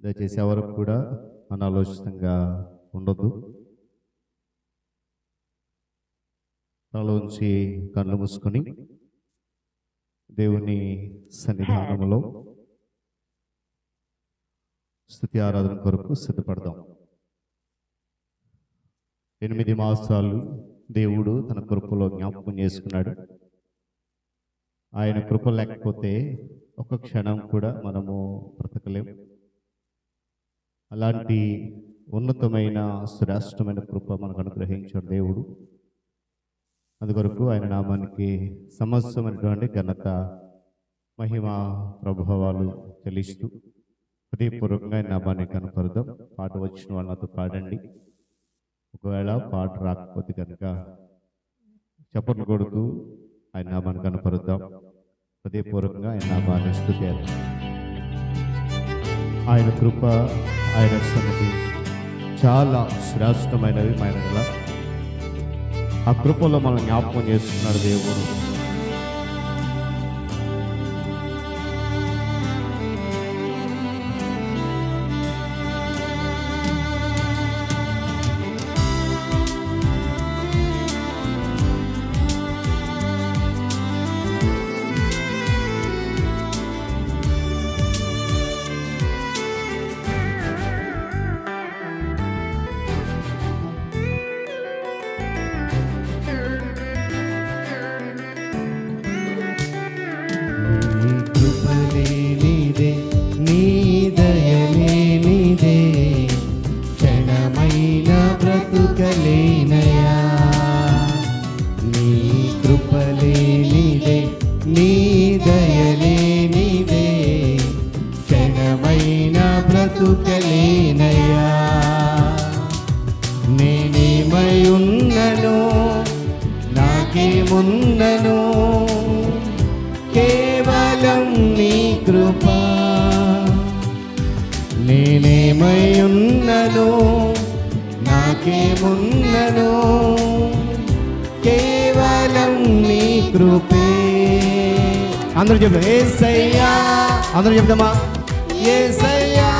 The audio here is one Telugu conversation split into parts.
దయచేసి ఎవరు కూడా అనాలోచితంగా ఉండదు. తలలోంచి కళ్ళు మూసుకొని దేవుని సన్నిధానంలో స్తుతి ఆరాధన కొరకు సిద్ధపడదాం. 8 మాసాలు దేవుడు తన కృపలో జ్ఞాపకం చేసుకున్నాడు. ఆయన కృప లేకపోతే ఒక క్షణం కూడా మనము బ్రతకలేం. అలాంటి ఉన్నతమైన శ్రేష్టమైన కృప మనకు అనుగ్రహించాడు దేవుడు. అందుకొరకు ఆయన నామానికి సమస్తమైనటువంటి ఘనత, మహిమ, ప్రభావాలు చెల్లిస్తూ హృదయపూర్వకంగా ఆయన నామాన్ని కనపరుద్దాం. పాట వచ్చిన వాళ్ళతో పాడండి. ఒకవేళ పాట రాకపోతే కనుక చప్పట్లు కొడుతూ ఆయన నామాన్ని కనపరుద్దాం. హృదయపూర్వకంగా ఆయన నామాన్ని స్తుతిద్దాం. ఆయన కృప, ఆయన సన్నిధి చాలా శ్రేష్టమైనవి. మైన ఆ కృపలో మనం జ్ఞాపకం చేస్తున్నాడు దేవుడు. నాకేమున్నను కేవలం నీ కృప. నేనేమై ఉన్నను నాకేమున్నను కేవలం నీ కృపే. అందరూ చెప్తాం యేసయ్యా. అందరూ చెప్తామా? యేసయ్యా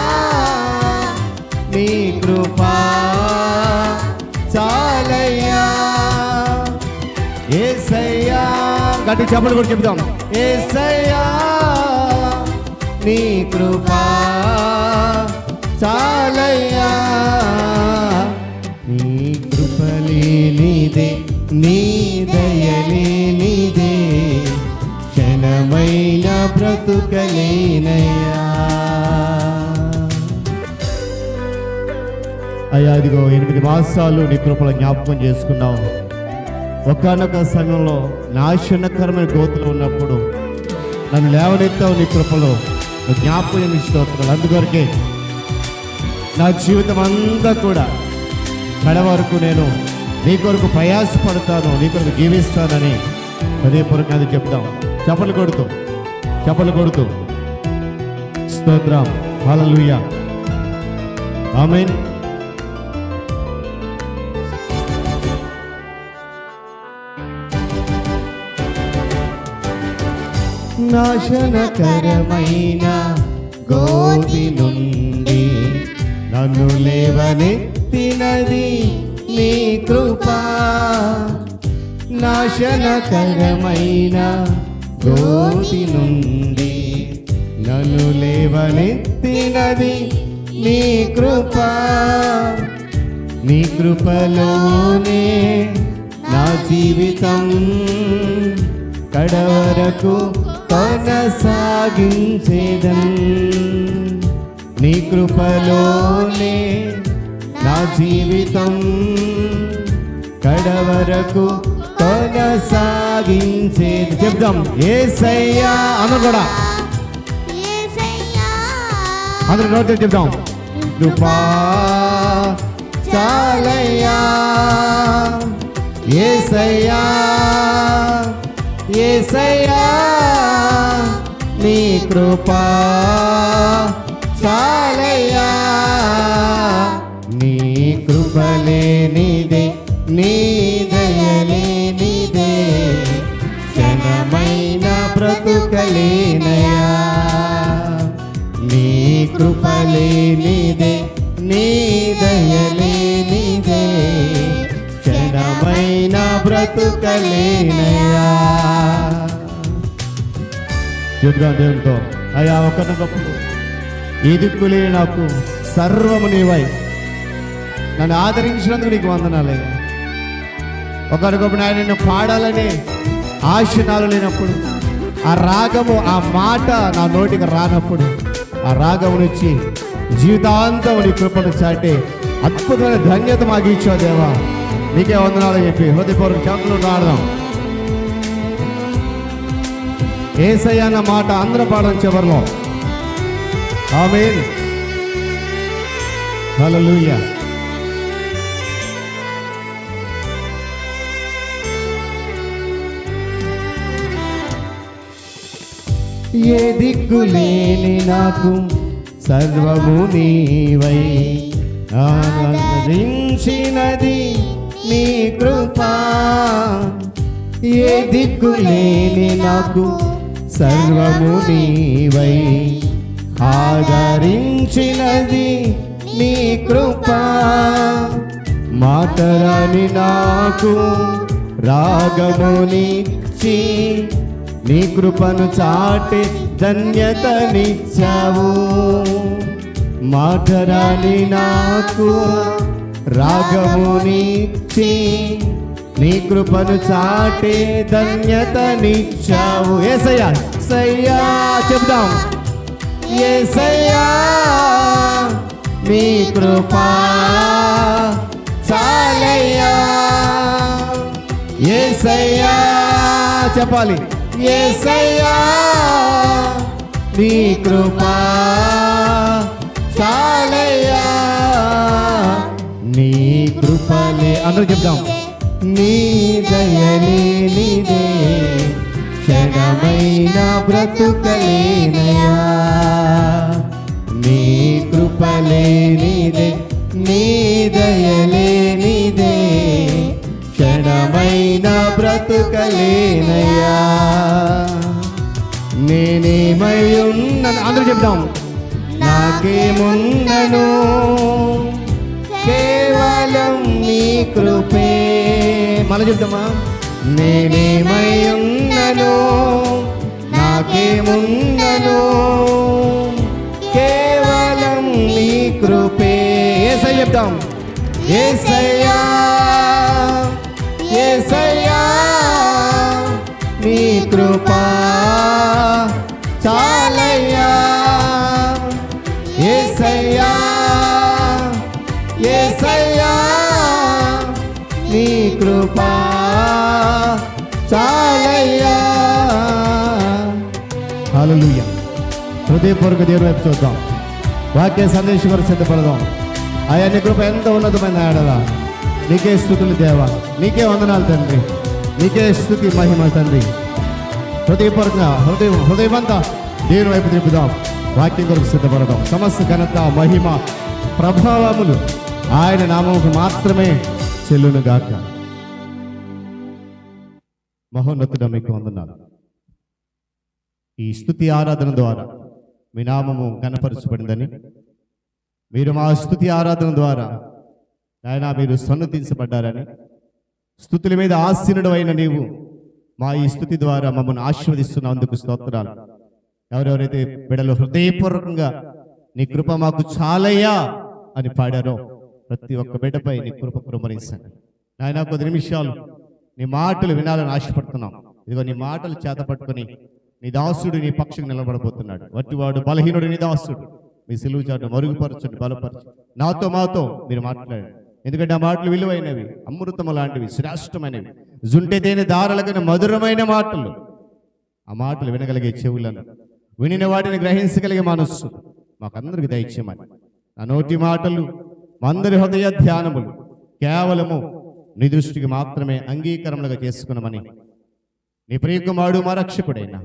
నీ కృపా చాలయ్యా. యేసయ్యా గట్టి చప్పట్లు కూడా చెప్తాం. యేసయ్యా నీ కృపా చాలయ్యా. నీ కృపలేనిదే నీ దయలేనిదే క్షణమైన బ్రతుకలేనయ్యా. అయ్యా ఇదిగో 8 మాసాలు నీ కృపలో జ్ఞాపకం చేసుకున్నావు. ఒకానొక సమయంలో నాశనకరమైన గోతులు ఉన్నప్పుడు నన్ను లేవనెత్తావు. నీ కృపలో జ్ఞాపకం స్తోత్రాలు. అందుకొరకే నా జీవితం అంతా కూడా కడ వరకు నేను నీ కొరకు ప్రయాసపడతాను, నీ కొరకు జీవిస్తానని హృదయపూర్వకంగా అది చెప్తాం. చప్పలు కొడుతూ స్తోత్రం. హల్లెలూయా, ఆమేన్. నాశనకరమైన గోతి నుండి నన్ను లేవనెత్తినది నీ కృపా. నాశనకరమైన గోతి నుండి నన్ను లేవనెత్తినది నీ కృపా. నీ కృపలోనే నా జీవితం కడవరకు కొనసాగించేదన్. నీ కృపలోనే నా జీవితం కడవరకు కొనసాగించేది. చెప్దాం యేసయ్యా. అందరూ కూడా అందరూ నోటి చెప్దాం. కృపా చాలయ్యా. యేసయ్యా యేసయ్యా నీ కృపా చాలయ్యా. నీ కృపలేనిదే నీ దయలేనిదే క్షణమైన బ్రతుకలేనయ్యా. నీ కృపలేనిదే, నీ దయలేనిదే, క్షణమైన బ్రతుకలేనయ్యా. చెప్తాం దేవునితో, అయ్యా ఒకనొకప్పుడు ఈ దిక్కులే నాకు సర్వము నీవై, నన్ను ఆదరించినందుకు నీకు వందనాలయ్యా. ఒకరికొకరు ఆయన నిన్ను పాడాలని ఆశ నాలో లేనప్పుడు, ఆ రాగము ఆ మాట నా నోటికి రానప్పుడు, ఆ రాగము నుంచి జీవితాంతం నీ కృపను చాటే అద్భుతమైన ధన్యత మాకు ఇచ్చావు దేవా, నీకే వందనాలు చెప్పి హృదయపూర్వక చేతులు రాడదాం. యేసయ్య అన్న మాట అందరం పాడడం చివరిలో. ఆమేన్, హల్లెలూయా. ఏ దిక్కులేని నాకు సర్వము నీవై, ఆదరించినది నీ కృపా. ఏ దిక్కులేని నాకు సర్వము నీవై, ఆదరించినది నీ కృపా. మాటరాని నాకు రాగమునిచ్చి, నీ కృపను చాటి ధన్యతనిచ్చావు. మాటరాని నాకు రాగమునిచ్చి, నీ కృపను చాటి ధన్యతనిచ్చావు. యేసయ్యా యేసయ్యా చెప్దాం, యేసయ్యా నీ కృపా చాలయ్యా. యేసయ్యా చెప్పాలి, యేసయ్యా నీ కృపా చాలయ్యా. నీ కృపలే అందరూ చెప్దాం, నీ దయలేనిదే, క్షణమైన బ్రతుకలేనయ్యా. నీ కృపలేనిదే, నీ దయలేనిదే, క్షణమైన బ్రతుకలేనయ్యా. నేనేమై ఉన్నాను అందరూ చెప్దాం, నాకేమున్నను కేవలం నీ కృపే. మళ్ళీ చెప్తామా, నేనేమై ఉన్నను నాకేమున్నను కేవలం నీ కృపే. యేసయ్య చెప్తాం, యేసయ్యా యేసయ్యా నీ కృపా చాలయ్యా. యేసయ్యా యేసయ్యా నీ కృపా చాలయ్యా. హల్లెలూయా. హృదయపూర్వక దేవుని వైపు చూద్దాం, వాక్య సందేశం వరకు సిద్ధపడదాం. అయ్యా నీ కృప ఎంత ఉన్నతమైన ఆడదా, నీకే స్తుతులు దేవా, నీకే వందనాలు తండ్రి, నీకే స్తుతి మహిమ తండ్రి. హృదయపూర్వకంగా హృదయమంతా దేవుని వైపు తిప్పుదాం, వాక్యం కొరకు సిద్ధపడదాం. సమస్త ఘనత మహిమ ప్రభావములు ఆయన నామముకు మాత్రమే చెల్లును గాక. మహోన్నతుడ మీకు వందనాలు. ఈ స్తుతి ఆరాధన ద్వారా మీ నామము కనపరచబడిందని, మీరు మా స్తుతి ఆరాధన ద్వారా ఆయన మీరు సన్నతించబడ్డారని, స్తుతుల మీద ఆసీనుడు అయిన నీవు మా ఈ స్తుతి ద్వారా మమ్మల్ని ఆశీర్వదిస్తున్నందుకు స్తోత్రాలు. ఎవరెవరైతే బిడ్డలు హృదయపూర్వకంగా నీ కృప మాకు చాలయ్యా అని పాడారో ప్రతి ఒక్క బిడ్డపై నీ కృప కుమ్మరించండి నాయన. కొద్ది నిమిషాలు నీ మాటలు వినాలని ఆశపడుతున్నాం. ఇదిగో నీ మాటలు చేత పట్టుకొని నీ దాసుడు నీ పక్షం నిలబడబోతున్నాడు. వట్టివాడు బలహీనుడు నీ దాసుడు, మీ సిలువ చాటు మరుగుపరచండి, బలపరచండి. నాతో మాతో మీరు మాట్లాడండి, ఎందుకంటే ఆ మాటలు విలువైనవి, అమృతము లాంటివి, శ్రేష్టమైనవి, జుంటె తేనె దారలకైన మధురమైన మాటలు. ఆ మాటలు వినగలిగే చెవులను, వినిన వాటిని గ్రహించగలిగే మనస్సు మాకందరికి దయచేయమని. నా నోటి మాటలు మా అందరి హృదయ ధ్యానములు కేవలము నీ దృష్టికి మాత్రమే అంగీకారములుగా చేసుకున్నామని నీ ప్రియకుమారుడు మా రక్షకుడైన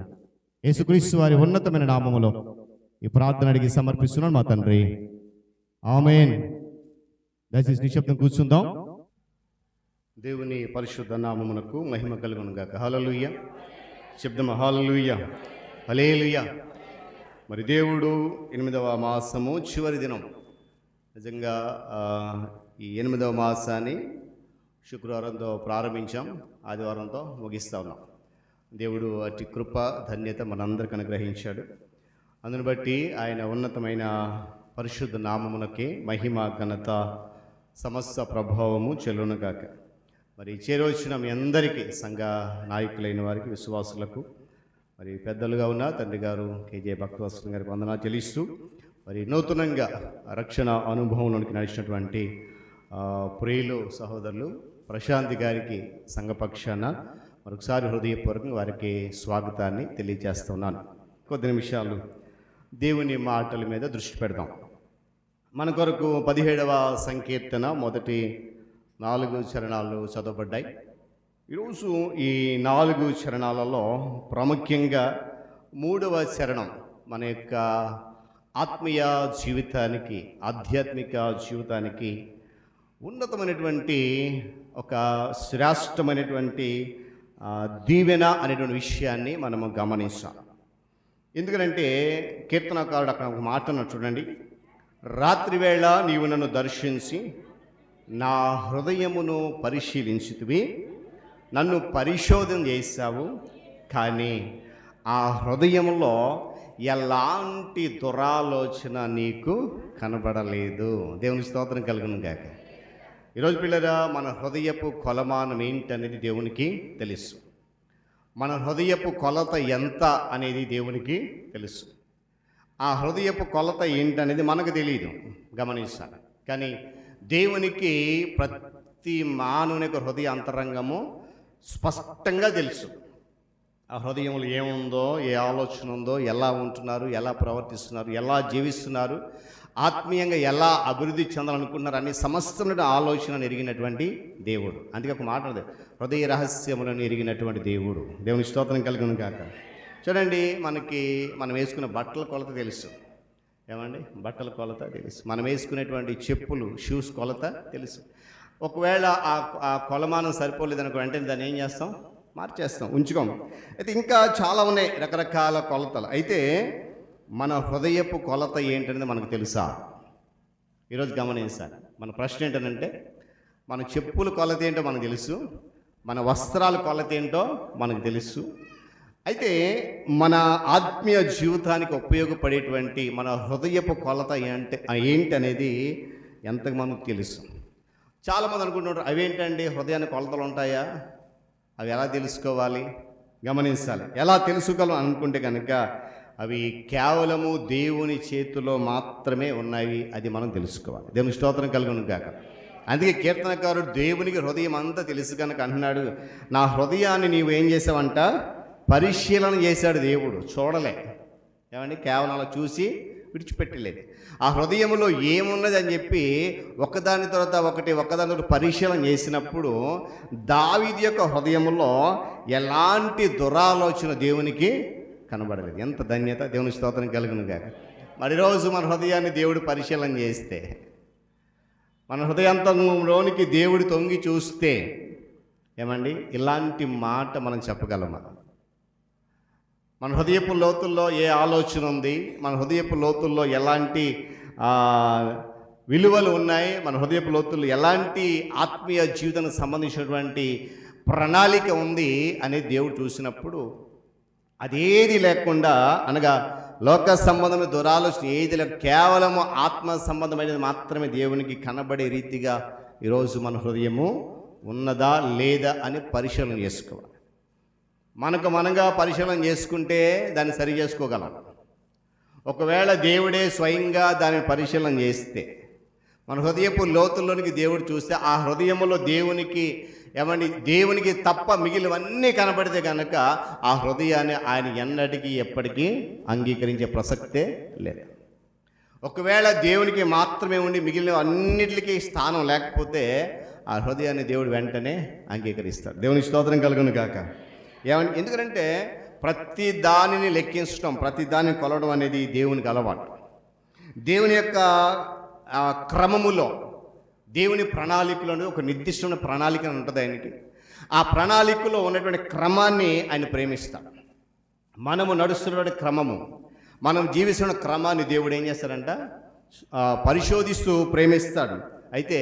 యేసుక్రీస్తు వారి ఉన్నతమైన నామములో ఈ ప్రార్థన అడిగి సమర్పిస్తున్నాను మా తండ్రి, ఆమేన్. దయచేసి నిశ్శబ్దం కూర్చుందాం. దేవుని పరిశుద్ధ నామమునకు మహిమ కలుగును గాక. హల్లెలూయా. శబ్దము హల్లెలూయా, హల్లెలూయా. మరి దేవుడు 8వ మాసము చివరి దినం, నిజంగా ఈ 8వ మాసాన్ని శుక్రవారంతో ప్రారంభించాం, ఆదివారంతో ముగిస్తూ ఉన్నాం. దేవుడు అతి కృప ధన్యత మనందరికి అనుగ్రహించాడు. అందును బట్టి ఆయన ఉన్నతమైన పరిశుద్ధ నామమునకి మహిమ ఘనత సమస్త ప్రభావము చెల్లునుగాక. మరి చేరవచ్చిన మీ అందరికీ, సంఘ నాయకులైన వారికి, విశ్వాసులకు, మరి పెద్దలుగా ఉన్న తండ్రి గారు కేజే భక్తవత్సలం గారికి వందనాలు చెల్లిస్తూ, మరి నూతనంగా రక్షణ అనుభవంలోనికి నడిచినటువంటి ప్రియులు సహోదరులు ప్రశాంతి గారికి సంఘపక్షాన మరొకసారి హృదయపూర్వకంగా వారికి స్వాగతాన్ని తెలియజేస్తున్నాను. కొద్ది నిమిషాలు దేవుని మాటల మీద దృష్టి పెడదాం. మన కొరకు 17వ సంకీర్తన మొదటి 4 చరణాలు చదవబడ్డాయి. ఈరోజు ఈ 4 చరణాలలో ప్రాముఖ్యంగా 3వ చరణం మన యొక్క ఆత్మీయ జీవితానికి, ఆధ్యాత్మిక జీవితానికి ఉన్నతమైనటువంటి ఒక శ్రేష్టమైనటువంటి దీవెన అనేటువంటి విషయాన్ని మనము గమనించాం. ఎందుకంటే కీర్తనకారుడు అక్కడ ఒక మాట అన్నాడు చూడండి, రాత్రివేళ నీవు నన్ను దర్శించి నా హృదయమును పరిశీలించితివి, నన్ను పరిశోధన చేశావు, కానీ ఆ హృదయంలో ఎలాంటి దురాలోచన నీకు కనబడలేదు. దేవుని స్తోత్రం కలుగును గాక. ఈరోజు పిల్లరా, మన హృదయపు కొలమానం ఏంటనేది దేవునికి తెలుసు. మన హృదయపు కొలత ఎంత అనేది దేవునికి తెలుసు. ఆ హృదయపు కొలత ఏంటనేది మనకు తెలియదు, గమనించాలి. కానీ దేవునికి ప్రతి మానవుని యొక్క హృదయ అంతరంగము స్పష్టంగా తెలుసు. ఆ హృదయంలో ఏముందో, ఏ ఆలోచన ఉందో, ఎలా ఉంటున్నారు, ఎలా ప్రవర్తిస్తున్నారు, ఎలా జీవిస్తున్నారు, ఆత్మీయంగా ఎలా అభివృద్ధి చెందాలనుకుంటున్నారు అనే సమస్తమైన ఆలోచనను ఎరిగినటువంటి దేవుడు. అందుకే ఒక మాట ఉంది, హృదయ రహస్యములను ఎరిగినటువంటి దేవుడు. దేవుని స్తోత్రం కలుగును కాక. చూడండి, మనం వేసుకున్న బట్టల కొలత తెలుసు. ఏమండి, బట్టల కొలత తెలుసు. మనం వేసుకునేటువంటి చెప్పులు, షూస్ కొలత తెలుసు. ఒకవేళ ఆ కొలమానం సరిపోలేదనుకో, వెంటనే దాన్ని ఏం చేస్తాం? మార్చేస్తాం, ఉంచుకోము. అయితే ఇంకా చాలా ఉన్నాయి రకరకాల కొలతలు. అయితే మన హృదయపు కొలత ఏంటనేది మనకు తెలుసా? ఈరోజు గమనించాలి. మన ప్రశ్న ఏంటంటే, మన చెప్పుల కొలత ఏంటో మనకు తెలుసు, మన వస్త్రాల కొలత ఏంటో మనకు తెలుసు. అయితే మన ఆత్మీయ జీవితానికి ఉపయోగపడేటువంటి మన హృదయపు కొలత ఏంటి అనేది ఎంతకు మనకు తెలుసు. చాలామంది అనుకుంటుంటారు, అవేంటండి హృదయానికి కొలతలు ఉంటాయా, అవి ఎలా తెలుసుకోవాలి? గమనించాలి. ఎలా తెలుసుకోగలం అనుకుంటే కనుక అవి కేవలము దేవుని చేతిలో మాత్రమే ఉన్నాయి. అది మనం తెలుసుకోవాలి. దేవుని స్తోత్రం కలుగును గాక. అందుకే కీర్తనకారుడు దేవునికి హృదయం అంతా తెలుసు కనుక అంటున్నాడు, నా హృదయాన్ని నీవు ఏం చేసావంట? పరిశీలన చేశాడు దేవుడు. చూడలే, ఏమండి, కేవలం అలా చూసి విడిచిపెట్టలేదు. ఆ హృదయంలో ఏమున్నది అని చెప్పి ఒకదాని తర్వాత ఒకటి పరిశీలన చేసినప్పుడు దావీదు యొక్క హృదయంలో ఎలాంటి దురాలోచన దేవునికి కనబడలేదు. ఎంత ధన్యత! దేవుని స్తోత్రం కలుగును గాక. మరి రోజు మన హృదయాన్ని దేవుడు పరిశీలన చేస్తే, మన హృదయాంతంలోనికి దేవుడు తొంగి చూస్తే, ఏమండి, ఇలాంటి మాట మనం చెప్పగలమా? మన హృదయపు లోతుల్లో ఏ ఆలోచన ఉంది, మన హృదయపు లోతుల్లో ఎలాంటి విలువలు ఉన్నాయి, మన హృదయపు లోతుల్లో ఎలాంటి ఆత్మీయ జీవితానికి సంబంధించినటువంటి ప్రణాళిక ఉంది అనేది దేవుడు చూసినప్పుడు అదేది లేకుండా, అనగా లోక సంబంధమైన దురాలోచన ఏది లేక కేవలము ఆత్మ సంబంధమైనది మాత్రమే దేవునికి కనబడే రీతిగా ఈరోజు మన హృదయము ఉన్నదా లేదా అని పరిశీలన చేసుకోవాలి. మనంగా పరిశీలన చేసుకుంటే దాన్ని సరి చేసుకోగలం. ఒకవేళ దేవుడే స్వయంగా దాన్ని పరిశీలన చేస్తే, మన హృదయపు లోతుల్లోనికి దేవుడు చూస్తే, ఆ హృదయంలో దేవునికి తప్ప మిగిలినవన్నీ కనబడితే కనుక ఆ హృదయాన్ని ఆయన ఎన్నటికీ ఎప్పటికీ అంగీకరించే ప్రసక్తే లేదు. ఒకవేళ దేవునికి మాత్రమే ఉండి మిగిలిన అన్నిటికీ స్థానం లేకపోతే ఆ హృదయాన్ని దేవుడు వెంటనే అంగీకరిస్తాడు. దేవుని స్తోత్రం కలుగును గాక. ఎందుకంటే ప్రతి దానిని లెక్కించడం, ప్రతి దానిని కొలవడం అనేది దేవునికి అలవాటు. దేవుని యొక్క క్రమములో, దేవుని ప్రణాళికలో ఒక నిర్దిష్టమైన ప్రణాళిక ఉంటుంది ఆయనకి. ఆ ప్రణాళికలో ఉన్నటువంటి క్రమాన్ని ఆయన ప్రేమిస్తాడు. మనము నడుస్తున్నటువంటి క్రమము, మనం జీవిస్తున్న క్రమాన్ని దేవుడు ఏం చేస్తాడంట, పరిశోధిస్తూ ప్రేమిస్తాడు. అయితే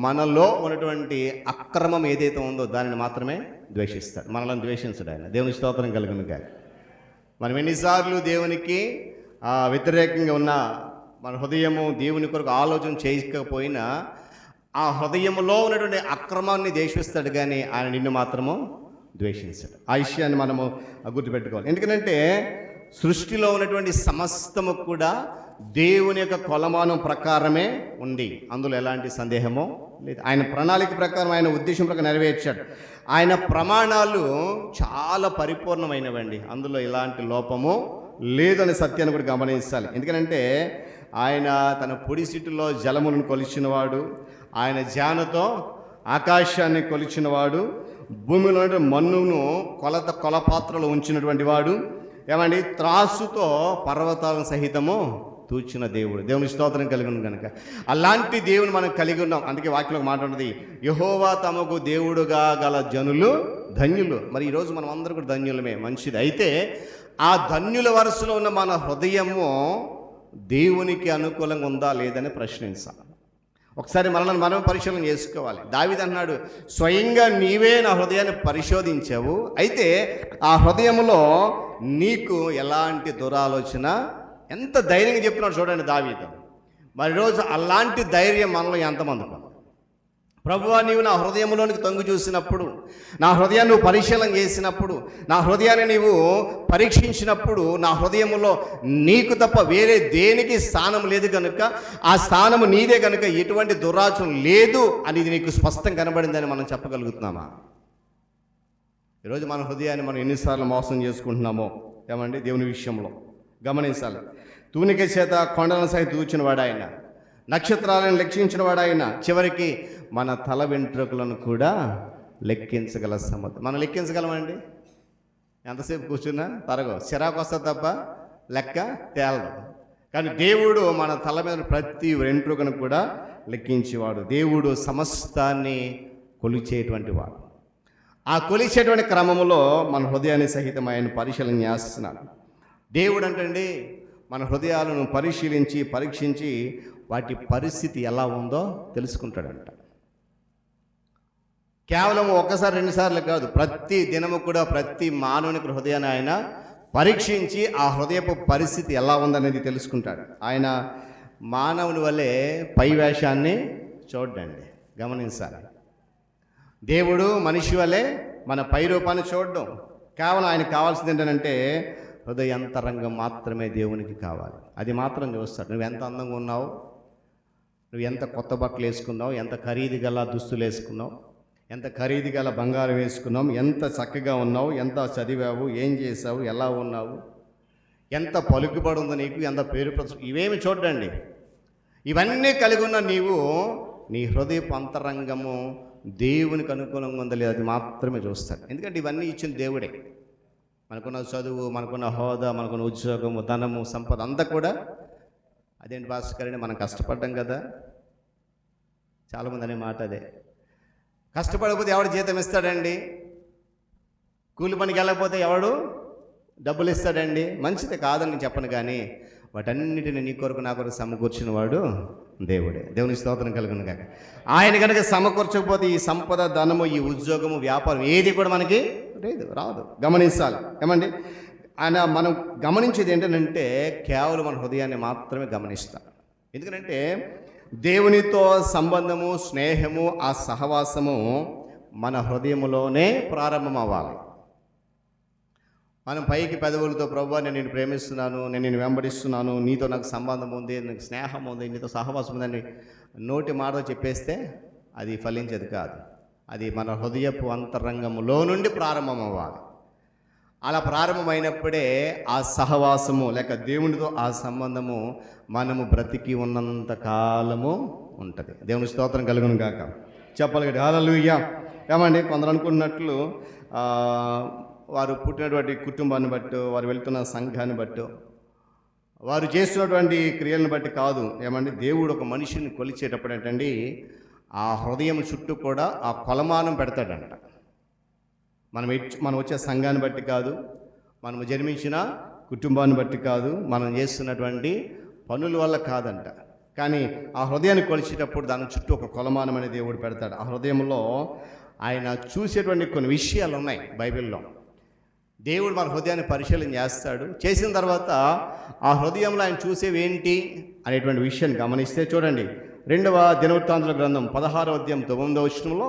మనలో ఉన్నటువంటి అక్రమం ఏదైతే ఉందో దానిని మాత్రమే ద్వేషిస్తాడు. మనల్ని ద్వేషించడు ఆయన. దేవుని స్తోత్రం కలుగును గాక. మనం ఎన్నిసార్లు దేవునికి వ్యతిరేకంగా ఉన్న మన హృదయము దేవుని కొరకు ఆలోచన చేయకపోయినా ఆ హృదయంలో ఉన్నటువంటి అక్రమాన్ని ద్వేషిస్తాడు, కానీ ఆయన నిన్ను మాత్రము ద్వేషించాడు. ఆ విషయాన్ని మనము గుర్తుపెట్టుకోవాలి. ఎందుకంటే సృష్టిలో ఉన్నటువంటి సమస్తము కూడా దేవుని యొక్క కొలమానం ప్రకారమే ఉంది. అందులో ఎలాంటి సందేహమో లేదు. ఆయన ప్రణాళిక ప్రకారం, ఆయన ఉద్దేశం ప్రకారం నెరవేర్చాడు. ఆయన ప్రమాణాలు చాలా పరిపూర్ణమైనవండి. అందులో ఎలాంటి లోపము లేదనే సత్యాన్ని కూడా గమనించాలి. ఎందుకంటే ఆయన తన పొడిసిటిలో జలములను కొలిచినవాడు, ఆయన జ్ఞానతో ఆకాశాన్ని కొలిచినవాడు, భూమిలో మన్నును కొలపాత్రలో ఉంచినటువంటి వాడు, ఏమండి త్రాసుతో పర్వతాలను సహితము తూచిన దేవుడు. దేవుని స్తోత్రం కలిగి ఉంది కనుక అలాంటి దేవుని మనం కలిగి ఉన్నాం. అందుకే వాక్యంలో మాట్లాడుతుంది, యెహోవా తమకు దేవుడుగా గల జనులు ధన్యులు. మరి ఈరోజు మనం అందరూ కూడా ధన్యులమే, మంచిది. అయితే ఆ ధన్యుల వరుసలో ఉన్న మన హృదయము దేవునికి అనుకూలంగా ఉందా లేదని ప్రశ్నించాలి. ఒకసారి మనల్ని మనం పరిశీలన చేసుకోవాలి. దావీదు అన్నాడు, స్వయంగా నీవే నా హృదయాన్ని పరిశోధించావు, అయితే ఆ హృదయంలో నీకు ఎలాంటి దురాలోచన, ఎంత ధైర్యంగా చెప్తున్నాడు చూడండి దావీదు. మరి రోజు అలాంటి ధైర్యం మనలో ఎంతమంది? ప్రభువా, నీవు నా హృదయంలోనికి తొంగి చూసినప్పుడు, నా హృదయాన్ని నువ్వు పరిశీలన చేసినప్పుడు, నా హృదయాన్ని నీవు పరీక్షించినప్పుడు, నా హృదయంలో నీకు తప్ప వేరే దేనికి స్థానం లేదు కనుక, ఆ స్థానము నీదే కనుక ఎటువంటి దురాచరణ లేదు అనేది నీకు స్పష్టంగా కనబడిందని మనం చెప్పగలుగుతున్నామా? ఈరోజు మన హృదయాన్ని మనం ఎన్నిసార్లు మోసం చేసుకుంటున్నామో ఏమండి దేవుని విషయంలో గమనించాలి. తూనిక చేత కొండలను సైతం తూచిన వాడు ఆయన, నక్షత్రాలను లెక్కించిన వాడు ఆయన, చివరికి మన తల వెంట్రుకలను కూడా లెక్కించగల సమర్థ. మనం లెక్కించగలమండి? ఎంతసేపు కూర్చున్నా తరగో, చిరాకు వస్తుంది తప్ప లెక్క తేలదు. కానీ దేవుడు మన తల మీద ప్రతి వెంట్రుకను కూడా లెక్కించేవాడు. దేవుడు సమస్తాన్ని కొలిచేటువంటి వాడు. ఆ కొలిచేటువంటి క్రమంలో మన హృదయాన్ని సహితం ఆయన పరిశీలన చేస్తున్నాడు. దేవుడు అంటండి మన హృదయాలను పరిశీలించి పరీక్షించి వాటి పరిస్థితి ఎలా ఉందో తెలుసుకుంటాడంట. కేవలం ఒకసారి రెండుసార్లు కాదు, ప్రతి దినము కూడా ప్రతి మానవునికి హృదయాన్ని ఆయన పరీక్షించి ఆ హృదయపు పరిస్థితి ఎలా ఉందనేది తెలుసుకుంటాడు. ఆయన మానవుని వల్లే పై వేషాన్ని చూడండి, గమనించాలి. దేవుడు మనిషి వల్లే మన పై రూపాన్ని చూడడం. కేవలం ఆయనకు కావాల్సింది ఏంటంటే హృదయాంతరంగం మాత్రమే దేవునికి కావాలి. అది మాత్రం చూస్తాడు. నువ్వు ఎంత అందంగా ఉన్నావు, నువ్వు ఎంత కొత్త బట్టలు వేసుకున్నావు, ఎంత ఖరీదు గల దుస్తులు వేసుకున్నావు, ఎంత ఖరీదు గల బంగారం వేసుకున్నావు, ఎంత చక్కగా ఉన్నావు, ఎంత చదివావు, ఏం చేసావు, ఎలా ఉన్నావు, ఎంత పలుకుబడి ఉందో నీకు, ఎంత పేరు ఇవేమి చూడండి. ఇవన్నీ కలిగి ఉన్న నీవు నీ హృదయపు అంతరంగము దేవునికి అనుకూలంగా ఉందో లేదు అది మాత్రమే చూస్తాడు. ఎందుకంటే ఇవన్నీ ఇచ్చిన దేవుడే. మనకున్న చదువు, మనకున్న హోదా, మనకున్న ఉద్యోగము, ధనము, సంపద అంతా కూడా అదేంటి భాస్కర్, మనం కష్టపడ్డాం కదా. చాలామంది అనే మాట అదే. కష్టపడకపోతే ఎవడు జీతం ఇస్తాడండి? కూలి పనికి వెళ్ళకపోతే ఎవడు డబ్బులు ఇస్తాడండి? మంచిదే కాదని నేను చెప్పను, కానీ వాటన్నిటిని నీ కొరకు నా కొరకు సమకూర్చిన వాడు దేవుడే. దేవుని స్తోత్రం కలుగును కాక. ఆయన కనుక సమకూర్చకపోతే ఈ సంపద, ధనము, ఈ ఉద్యోగము, వ్యాపారం ఏది కూడా మనకి రాదు. గమనించాలి ఏమండి. ఆయన మనం గమనించేది ఏంటంటే కేవలం మన హృదయాన్ని మాత్రమే గమనిస్తాం. ఎందుకంటే దేవునితో సంబంధము, స్నేహము, ఆ సహవాసము మన హృదయములోనే ప్రారంభం అవ్వాలి. మనం పైకి పెదవులతో ప్రభువా నేను నిన్ను ప్రేమిస్తున్నాను, నేను నిన్ను వెంబడిస్తున్నాను, నీతో నాకు సంబంధం ఉంది, నాకు స్నేహం ఉంది, నీతో సహవాసం ఉందని నోటి మాట చెప్పేస్తే అది ఫలించేది కాదు. అది మన హృదయపు అంతరంగములో నుండి ప్రారంభం అవ్వాలి. అలా ప్రారంభమైనప్పుడే ఆ సహవాసము లేక దేవునితో ఆ సంబంధము మనము బ్రతికి ఉన్నంత కాలము ఉంటుంది. దేవుని స్తోత్రం కలుగును గాక. చెప్పాలి కదా హల్లెలూయా. ఏమండి, కొందరు అనుకున్నట్లు వారు పుట్టినటువంటి కుటుంబాన్ని బట్టి, వారు వెళ్తున్న సంఘాన్ని బట్టి, వారు చేస్తున్నటువంటి క్రియలను బట్టి కాదు. ఏమండి, దేవుడు ఒక మనిషిని కొలిచేటప్పుడు ఏంటండి ఆ హృదయం చుట్టూ కూడా ఆ కొలమానం పెడతాడంట. మనం వచ్చే సంఘాన్ని బట్టి కాదు, మనము జన్మించిన కుటుంబాన్ని బట్టి కాదు, మనం చేస్తున్నటువంటి పనుల వల్ల కాదంట. కానీ ఆ హృదయాన్ని కొలిచేటప్పుడు దాని చుట్టూ ఒక కొలమానం అనే దేవుడు పెడతాడు. ఆ హృదయంలో ఆయన చూసేటువంటి కొన్ని విషయాలు ఉన్నాయి బైబిల్లో. దేవుడు మన హృదయాన్ని పరిశీలన చేస్తాడు. చేసిన తర్వాత ఆ హృదయంలో ఆయన చూసేవి ఏంటి అనేటువంటి విషయాన్ని గమనిస్తే చూడండి, 2వ దినవృత్తాంతుల గ్రంథం 16వ అధ్యాయం 9వ వచనంలో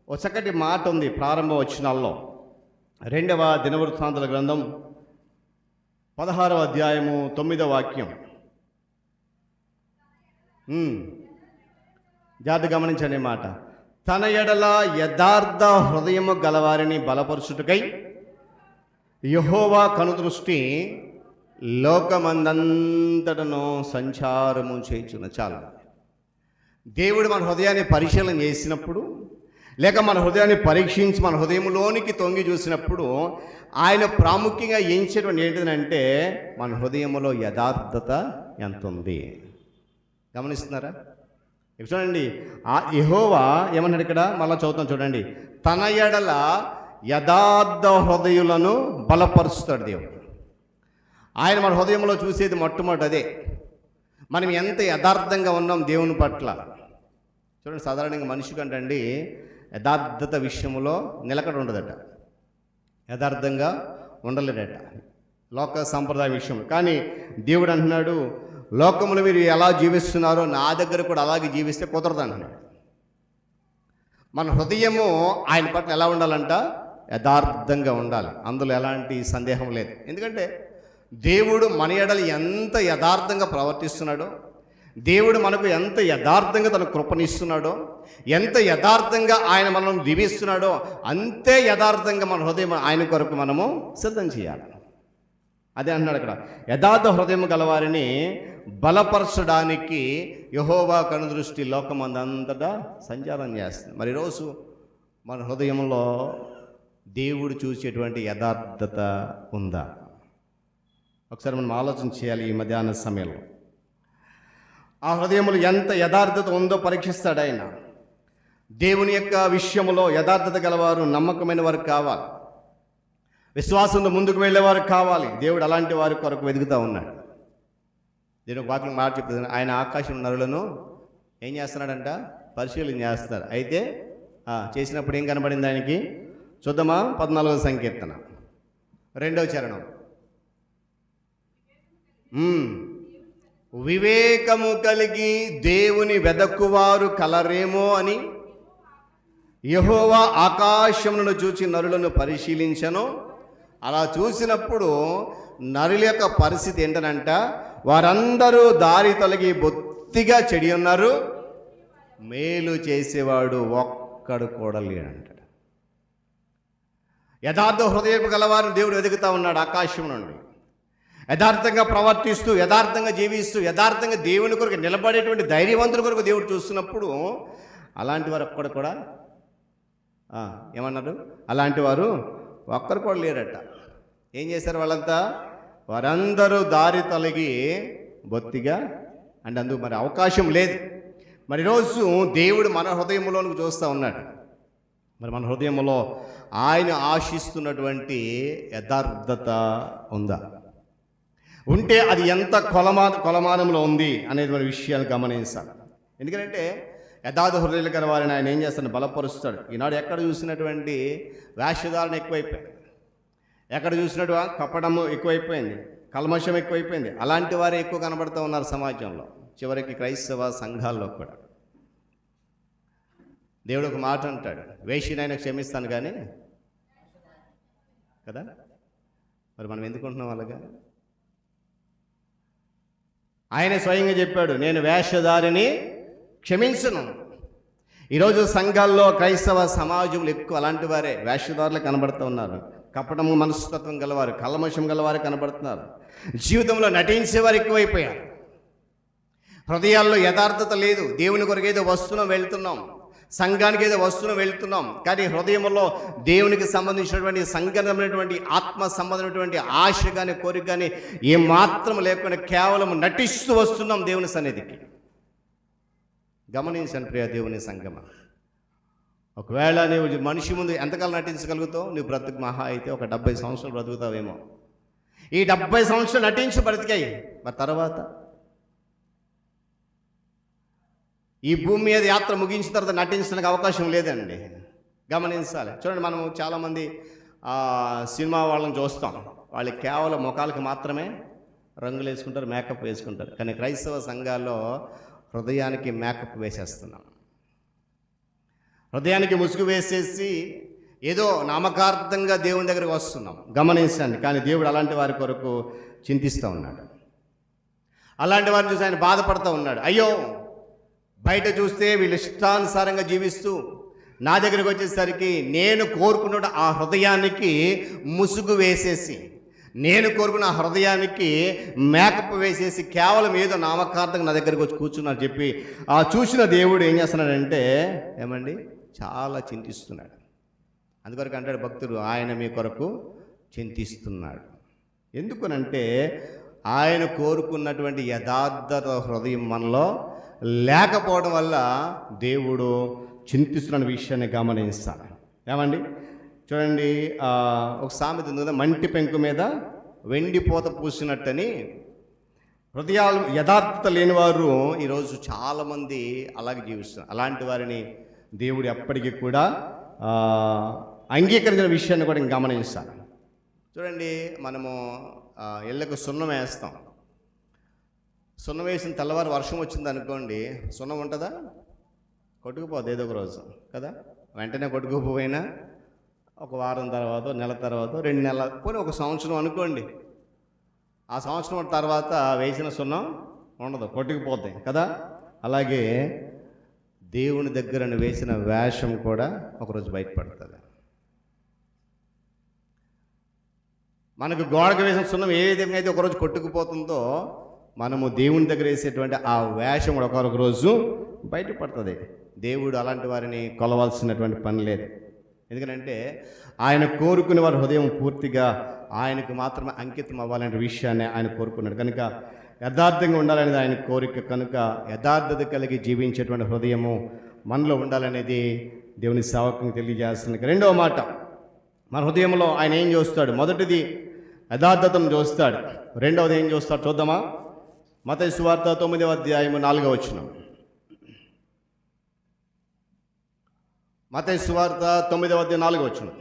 ఒక చక్కటి మాట ఉంది. ప్రారంభ వచనాల్లో 2వ దినవృత్తాంతుల గ్రంథం 16వ అధ్యాయము 9వ వాక్యం. జాగ్రత్త గమనించండి మాట. తన ఎడల యథార్థ హృదయము గలవారిని బలపరుచుటకై యెహోవా కనుదృష్టి లోకమందంతటను సంచారము చేయుచున్న. చాలు. దేవుడు మన హృదయాన్ని పరిశీలన చేసినప్పుడు, లేక మన హృదయాన్ని పరీక్షించి మన హృదయంలోనికి తొంగి చూసినప్పుడు ఆయన ప్రాముఖ్యంగా ఎంచేటువంటి ఏంటిదంటే మన హృదయంలో యథార్థత ఎంత ఉంది. గమనిస్తున్నారా? చూడండి, ఆ యెహోవా ఏమన్నాడు ఇక్కడ, మళ్ళీ చదువుతాం చూడండి. తన ఎడల యథార్థ హృదయులను బలపరుస్తాడు దేవుడు. ఆయన మన హృదయంలో చూసేది మొట్టమొదటి అదే, మనం ఎంత యథార్థంగా ఉన్నాం దేవుని పట్ల. చూడండి, సాధారణంగా మనిషి కంటండి యథార్థత విషయంలో నిలకడ ఉండదట, యథార్థంగా ఉండలేదట లోక సంప్రదాయ విషయం. కానీ దేవుడు అంటున్నాడు, లోకములు మీరు ఎలా జీవిస్తున్నారో నా దగ్గర కూడా అలాగే జీవిస్తే కుదరదు అంటున్నాడు. మన హృదయము ఆయన పట్ల ఎలా ఉండాలంట, యథార్థంగా ఉండాలి. అందులో ఎలాంటి సందేహం లేదు. ఎందుకంటే దేవుడు మన ఎడల ఎంత యథార్థంగా ప్రవర్తిస్తున్నాడో, దేవుడు మనకు ఎంత యథార్థంగా తన కృపనిస్తున్నాడో, ఎంత యథార్థంగా ఆయన మనం దీవిస్తున్నాడో, అంతే యథార్థంగా మన హృదయం ఆయన కొరకు మనము సిద్ధం చేయాలి. అదే అంటున్నాడు అక్కడ, యథార్థ హృదయం గలవారిని బలపరచడానికి యెహోవా కనుదృష్టి లోకమందంతటా సంచారం చేస్తుంది. మరి ఈరోజు మన హృదయంలో దేవుడు చూసేటువంటి యథార్థత ఉందా? ఒకసారి మనం ఆలోచన చేయాలి. ఈ మధ్యాహ్న సమయంలో ఆ హృదయంలో ఎంత యథార్థత ఉందో పరీక్షిస్తాడు ఆయన. దేవుని యొక్క విషయంలో యథార్థత గలవారు, నమ్మకమైన వారు కావాలి, విశ్వాసంతో ముందుకు వెళ్ళేవారు కావాలి. దేవుడు అలాంటి వారి కొరకు వెతుకుతూ ఉన్నాడు. నేను ఒక వాక్యం మాట చెప్తుంది, ఆయన ఆకాశం నరులను ఏం చేస్తున్నాడంట, పరిశీలన చేస్తున్నారు. అయితే చేసినప్పుడు ఏం కనబడింది ఆయనకి? చూద్దామా, 14వ సంకీర్తన 2వ చరణం. వివేకము కలిగి దేవుని వెదక్కువారు కలరేమో అని యెహోవా ఆకాశమును చూచి నరులను పరిశీలించను. అలా చూసినప్పుడు నరుల యొక్క పరిస్థితి ఏంటనంట, వారందరూ దారి తొలగి బొత్తిగా చెడి ఉన్నారు, మేలు చేసేవాడు ఒక్కడు కూడా లేడంటాడు. యథార్థ హృదయం గలవారిని దేవుడు వెతుకుతా ఉన్నాడు ఆకాశం నుండి. యథార్థంగా ప్రవర్తిస్తూ, యథార్థంగా జీవిస్తూ, యథార్థంగా దేవుని కొరకు నిలబడేటువంటి ధైర్యవంతుల కొరకు దేవుడు చూస్తున్నప్పుడు అలాంటి వారు ఒక్కడు కూడా ఏమన్నారు, అలాంటి వారు ఒక్కరు కూడా లేరట. ఏం చేశారు వాళ్ళంతా? వారందరూ దారి తొలగి బొత్తిగా అంటే అందుకు మరి అవకాశం లేదు. మరి ఈరోజు దేవుడు మన హృదయంలోనికి చూస్తూ ఉన్నాడు. మరి మన హృదయంలో ఆయన ఆశిస్తున్నటువంటి యథార్థత ఉందా? ఉంటే అది ఎంత కొలమానంలో ఉంది అనేది మన విషయాన్ని గమనించాలి. ఎందుకంటే యథార్థ హృదయాలు గల వారిని ఆయన ఏం చేస్తాడు, బలపరుస్తాడు. ఈనాడు ఎక్కడ చూసినటువంటి వేషధారణ ఎక్కువైపోయింది, ఎక్కడ చూసినటువంటి కపటము ఎక్కువైపోయింది, కల్మషం ఎక్కువైపోయింది. అలాంటి వారే ఎక్కువ కనబడుతూ ఉన్నారు సమాజంలో, చివరికి క్రైస్తవ సంఘాల్లో కూడా. దేవుడు ఒక మాట అంటాడు, వేషినైనా క్షమిస్తాను కానీ కదా. మరి మనం ఎందుకుంటున్నాం అలాగా? ఆయన స్వయంగా చెప్పాడు, నేను వేషధారిని క్షమించను. ఈరోజు సంఘాల్లో క్రైస్తవ సమాజంలో ఎక్కువ అలాంటి వారే వేషధారులు కనబడుతూ ఉన్నారు. కపటము మనస్తత్వం గలవారు, కల్మషం గలవారు కనబడుతున్నారు. జీవితంలో నటించేవారు ఎక్కువైపోయారు. హృదయాల్లో యథార్థత లేదు. దేవుని కొరకు ఏదో వస్తున్నాం, వెళ్తున్నాం, సంఘానికి ఏదో వస్తున్నాం, వెళ్తున్నాం, కానీ హృదయంలో దేవునికి సంబంధించినటువంటి సంఘమైనటువంటి ఆత్మ సంబంధమైనటువంటి ఆశ కానీ కోరిక కానీ ఏమాత్రం లేకుండా కేవలం నటిస్తూ వస్తున్నాం దేవుని సన్నిధికి. గమనించండి ప్రియ దేవుని సంగమ, ఒకవేళ నువ్వు మనిషి ముందు ఎంతకాలం నటించగలుగుతావు? నువ్వు బ్రతుకు మహా అయితే ఒక 70 సంవత్సరాలు బ్రతుకుతావేమో. ఈ 70 సంవత్సరాలు నటించి బ్రతికాయి. మరి తర్వాత ఈ భూమి మీద యాత్ర ముగించిన తర్వాత నటించడానికి అవకాశం లేదండి. గమనించాలి. చూడండి, మనము చాలామంది సినిమా వాళ్ళని చూస్తాం. వాళ్ళు కేవలం ముఖాలకు మాత్రమే రంగులు వేసుకుంటారు, మేకప్ వేసుకుంటారు. కానీ క్రైస్తవ సంఘాల్లో హృదయానికి మేకప్ వేసేస్తున్నాం. హృదయానికి ముసుగు వేసేసి ఏదో నామకార్థంగా దేవుని దగ్గరికి వస్తున్నాం. గమనించండి. కానీ దేవుడు అలాంటి వారి కొరకు చింతిస్తూ ఉన్నాడు. అలాంటి వారిని చూసి ఆయన బాధపడుతూ ఉన్నాడు. అయ్యో, బయట చూస్తే వీళ్ళు ఇష్టానుసారంగా జీవిస్తూ నా దగ్గరికి వచ్చేసరికి నేను కోరుకున్న ఆ హృదయానికి ముసుగు వేసేసి, నేను కోరుకున్న ఆ హృదయానికి మేకప్ వేసేసి కేవలం ఏదో నామకార్థంగా నా దగ్గరికి వచ్చి కూర్చున్నారు చెప్పి ఆ చూసిన దేవుడు ఏం చేస్తున్నాడంటే ఏమండి చాలా చింతిస్తున్నాడు. అందుకొరకు అంటాడు భక్తుడు, ఆయన మీ కొరకు చింతిస్తున్నాడు. ఎందుకనంటే ఆయన కోరుకున్నటువంటి యథార్థత హృదయం మనలో లేకపోవడం వల్ల దేవుడు చింతిస్తున్న విషయాన్ని గమనిస్తాను. ఏమండి చూడండి, ఒక సామెత ఉంది, మంటి పెంకు మీద వెండి పూత పూసినట్టని. హృదయాలు యథార్థత లేనివారు ఈరోజు చాలామంది అలాగే జీవిస్తున్నారు. అలాంటి వారిని దేవుడు ఎప్పటికీ కూడా అంగీకరించిన విషయాన్ని కూడా గమనిస్తాను. చూడండి, మనము ఇళ్ళకు సున్నం వేస్తాం. సున్నం వేసిన తెల్లవారు వర్షం వచ్చింది అనుకోండి, సున్నం ఉంటుందా? కొట్టుకుపోద్ది ఏదో ఒక రోజు కదా. వెంటనే కొట్టుకుపోయినా ఒక వారం తర్వాత, నెల తర్వాత, 2 నెలల, పోనీ ఒక సంవత్సరం అనుకోండి. ఆ సంవత్సరం తర్వాత వేసిన సున్నం ఉండదు, కొట్టుకుపోద్ది కదా. అలాగే దేవుని దగ్గర వేసిన వేషం కూడా ఒకరోజు బయటపడుతుంది. మనకు గోడకు వేసిన సున్నం ఏ విధంగా అయితే ఒకరోజు కొట్టుకుపోతుందో, మనము దేవుని దగ్గర వేసేటువంటి ఆ వేషం కూడా ఒకరొక రోజు బయటపడుతుంది. దేవుడు అలాంటి వారిని కొలవాల్సినటువంటి పని లేదు. ఎందుకంటే ఆయన కోరుకునే వారి హృదయం పూర్తిగా ఆయనకు మాత్రమే అంకితం అవ్వాలనే విషయాన్ని ఆయన కోరుకున్నాడు. కనుక యథార్థంగా ఉండాలనేది ఆయన కోరిక. కనుక యథార్థత కలిగి జీవించేటువంటి హృదయము మనలో ఉండాలనేది దేవుని సేవకునికి తెలియజేస్తుంది. రెండవ మాట, మన హృదయంలో ఆయన ఏం చూస్తాడు? మొదటిది యథార్థతను చూస్తాడు. రెండవది ఏం చూస్తాడు చూద్దామా? మత్తయి సువార్త 9వ అధ్యాయము 4వ వచనం. మత్తయి సువార్త 9వ అధ్యాయం 4వ వచనం.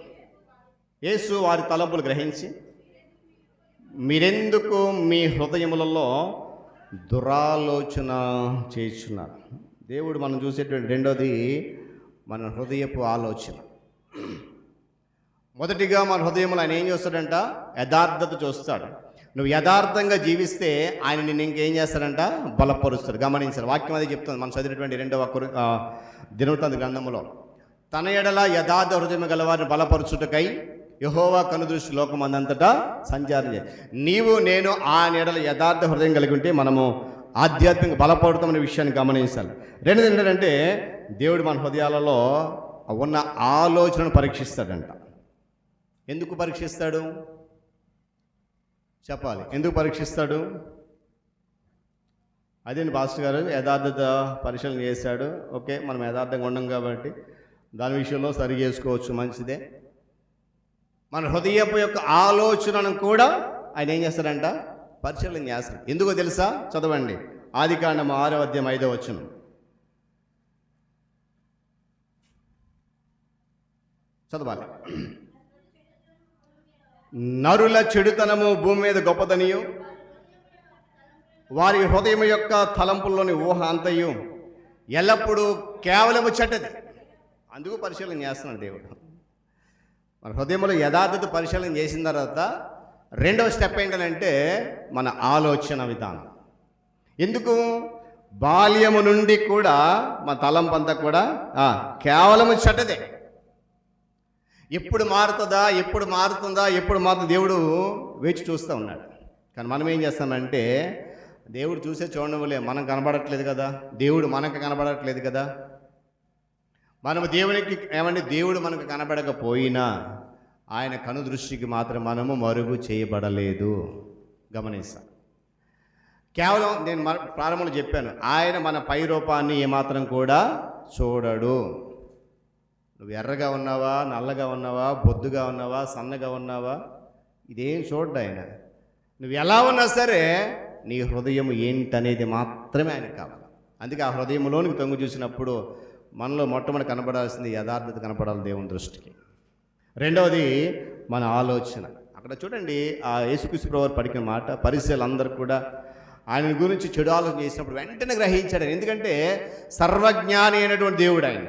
యేసు వారి తలంపులు గ్రహించి, మీరెందుకు మీ హృదయములలో దురాలోచన చేస్తున్నారు? దేవుడు మనం చూసేటువంటి రెండోది మన హృదయపు ఆలోచన. మొదటిగా మన హృదయంలో ఆయన ఏం చూస్తాడంట? యథార్థత చూస్తాడు. నువ్వు యథార్థంగా జీవిస్తే ఆయన నిన్ను ఇంకేం చేస్తాడంట? బలపరుస్తాడు. గమనించారు, వాక్యం అది చెప్తుంది. మనం చదివినటువంటి 2వ దినవృత్తాంత గ్రంథములో, తన ఎడల యథార్థ హృదయం గలవారిని బలపరుచుటకై యెహోవా కనుదృష్టి లోకమందంతటా సంచారం చేయాలి. నీవు నేను ఆయన ఎడల యథార్థ హృదయం కలిగి ఉంటే మనము ఆధ్యాత్మిక బలపడతామనే విషయాన్ని గమనించాలి. రెండోది ఏంటంటే దేవుడు మన హృదయాలలో ఉన్న ఆలోచనను పరీక్షిస్తాడంట. ఎందుకు పరీక్షిస్తాడు? చెప్పాలి, ఎందుకు పరీక్షిస్తాడు? అదేంటి పాస్టర్ గారు, యథార్థత పరిశీలన చేశాడు, ఓకే, మనం యథార్థంగా ఉండం కాబట్టి దాని విషయంలో సరి చేసుకోవచ్చు, మంచిదే. మన హృదయపు యొక్క ఆలోచనను కూడా ఆయన ఏం చేస్తాడంట? పరిశీలన చేస్తాడు. ఎందుకో తెలుసా? చదవండి, ఆదికాండము 6వ అధ్యాయం 5వ వచనం. చదవాలి. నరుల చెడుతనము భూమి మీద గొప్పదనియు, వారి హృదయం యొక్క తలంపుల్లోని ఊహ అంతయు ఎల్లప్పుడూ కేవలము చెడ్డది. అందుకు పరిశీలన చేస్తున్నాడు దేవుడు. మన హృదయంలో యథార్థత పరిశీలన చేసిన తర్వాత రెండవ స్టెప్ ఏంటంటే మన ఆలోచన విధానం. ఎందుకు? బాల్యము నుండి కూడా మన తలంపు అంతా కూడా కేవలము చెడ్డదే. ఎప్పుడు మారుతుందా, ఎప్పుడు మారుతుందా, ఎప్పుడు మారుతుంది దేవుడు వేచి చూస్తూ ఉన్నాడు. కానీ మనం ఏం చేస్తామంటే దేవుడు చూసే చూడవలే, మనం కనబడట్లేదు కదా, దేవుడు మనకు కనబడట్లేదు కదా. మనము దేవునికి ఏమంటే దేవుడు మనకు కనబడకపోయినా ఆయన కనుదృష్టికి మాత్రం మనము మరుగు చేయబడలేదు. గమనిస్తాం. కేవలం నేను ప్రారంభంలో చెప్పాను, ఆయన మన పై రూపాన్ని ఏమాత్రం కూడా చూడడు. నువ్వు ఎర్రగా ఉన్నావా, నల్లగా ఉన్నావా, బొద్దుగా ఉన్నావా, సన్నగా ఉన్నావా, ఇదేం చూడ్డు ఆయన. నువ్వు ఎలా ఉన్నా సరే నీ హృదయం ఏంటనేది మాత్రమే ఆయనకు కావాలి. అందుకే ఆ హృదయంలోనికి తొంగి చూసినప్పుడు మనలో మొట్టమొదటి కనపడాల్సింది యథార్థత కనపడాలి దేవుని దృష్టికి. రెండవది మన ఆలోచన. అక్కడ చూడండి, ఆ యేసుక్రీస్తు ప్రభువు పలికిన మాట పరిసయ్యులందరూ కూడా ఆయన గురించి చెడు ఆలోచన చేసినప్పుడు వెంటనే గ్రహించాడు. ఎందుకంటే సర్వజ్ఞాని అయినటువంటి దేవుడు ఆయన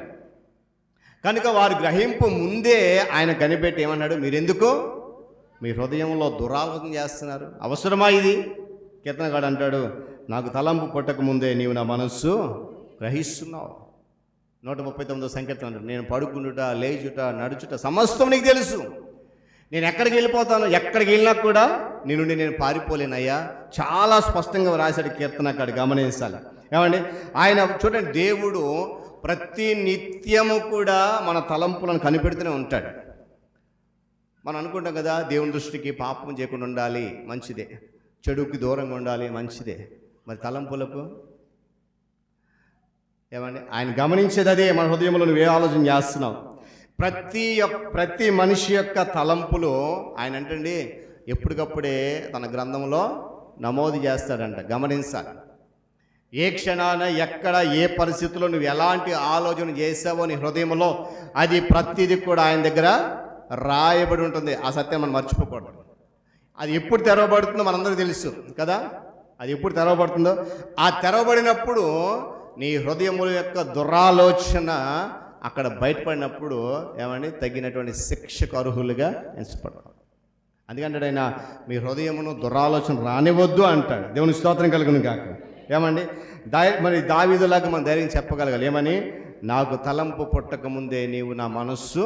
కనుక వారు గ్రహింపు ముందే ఆయన కనిపెట్టి ఏమన్నాడు, మీరెందుకు మీ హృదయంలో దురాలోచన చేస్తున్నారు, అవసరమా ఇది? కీర్తనగాడు అంటాడు, నాకు తలంపు పుట్టక ముందే నీవు నా మనస్సు గ్రహిస్తున్నావు. 139వ సంకీర్తన అంటాడు, నేను పడుకుండుట, లేచుట, నడుచుట సమస్తం నీకు తెలుసు. నేను ఎక్కడికి వెళ్ళిపోతాను, ఎక్కడికి వెళ్ళినా కూడా నీ నుండి నేను పారిపోలేనయ్యా. చాలా స్పష్టంగా రాశాడు కీర్తనకాడు, గమనించాలి. ఏమండి, ఆయన చూడండి, దేవుడు ప్రతి నిత్యము కూడా మన తలంపులను కనిపెడుతూనే ఉంటాడు. మనం అనుకుంటాం కదా, దేవుని దృష్టికి పాపం చేయకుండా ఉండాలి, మంచిదే. చెడుకి దూరంగా ఉండాలి, మంచిదే. మరి తలంపులకు ఏమండి, ఆయన గమనించేది అదే. మన హృదయంలో నువ్వే ఆలోచన చేస్తున్నావు. ప్రతి మనిషి యొక్క తలంపులు ఆయన అంటండి ఎప్పటికప్పుడే తన గ్రంథంలో నమోదు చేస్తాడంట. గమనించాలి, ఏ క్షణాన ఎక్కడ ఏ పరిస్థితుల్లో నువ్వు ఎలాంటి ఆలోచన చేసావో నీ హృదయంలో అది ప్రతిదీ కూడా ఆయన దగ్గర రాయబడి ఉంటుంది. ఆ సత్యం మనం మర్చిపోకూడదు. అది ఎప్పుడు తెరవబడుతుందో మనందరికీ తెలుసు కదా. అది ఎప్పుడు తెరవబడుతుందో, ఆ తెరవబడినప్పుడు నీ హృదయముల యొక్క దురాలోచన అక్కడ బయటపడినప్పుడు ఏమండి తగినటువంటి శిక్షకు అర్హులుగా ఎంచబడతారు. అందుకంటే ఆయన మీ హృదయమును దురాలోచన రానివద్దు అంటాడు. దేవుని స్తోత్రం కలుగును గాక. ఏమండి, మరి దావీదులాగా మనం ధైర్యం చెప్పగలగాలి. ఏమని, నాకు తలంపు పుట్టక ముందే నీవు నా మనస్సు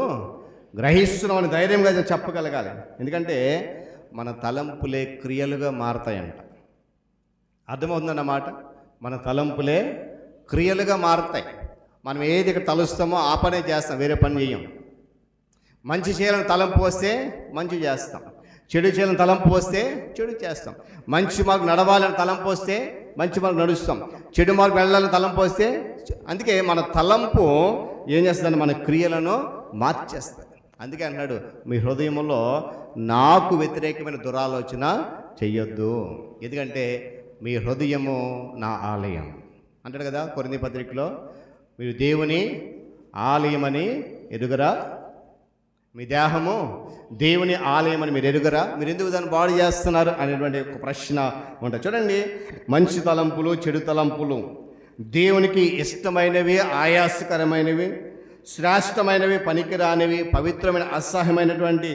గ్రహిస్తున్నావు అని ధైర్యంగా చెప్పగలగాలి. ఎందుకంటే మన తలంపులే క్రియలుగా మారతాయంట. అర్థమవుతుందన్నమాట. మన తలంపులే క్రియలుగా మారతాయి. మనం ఏది ఇక్కడ తలుస్తామో ఆ పనే చేస్తాం, వేరే పని చేయం. మంచి చేయాలని తలంపు వస్తే మంచి చేస్తాం, చెడు చేయాలని తలంపు వస్తే చెడు చేస్తాం. మంచి మార్గం నడవాలని తలంపు వస్తే మంచి మార్గం నడుస్తాం, చెడు మార్గం వెళ్ళాలని తలంపు వస్తే. అందుకే మన తలంపు ఏం చేస్తుందని మన క్రియలను మార్చేస్తుంది. అందుకే అన్నాడు, మీ హృదయంలో నాకు వ్యతిరేకమైన దురాలోచన చెయ్యొద్దు, ఎందుకంటే మీ హృదయము నా ఆలయం అంటాడు కదా కొరింథీ పత్రికలో. మీరు దేవుని ఆలయమని ఎరుగరా, మీ దేహము దేవుని ఆలయం అని మీరు ఎరుగరా, మీరు ఎందుకు దాన్ని బాడు చేస్తున్నారు అనేటువంటి ఒక ప్రశ్న ఉంటుంది. చూడండి, మంచి తలంపులు, చెడు తలంపులు, దేవునికి ఇష్టమైనవి, ఆయాసకరమైనవి, శ్రేష్టమైనవి, పనికిరానివి, పవిత్రమైన, అసహ్యమైనటువంటి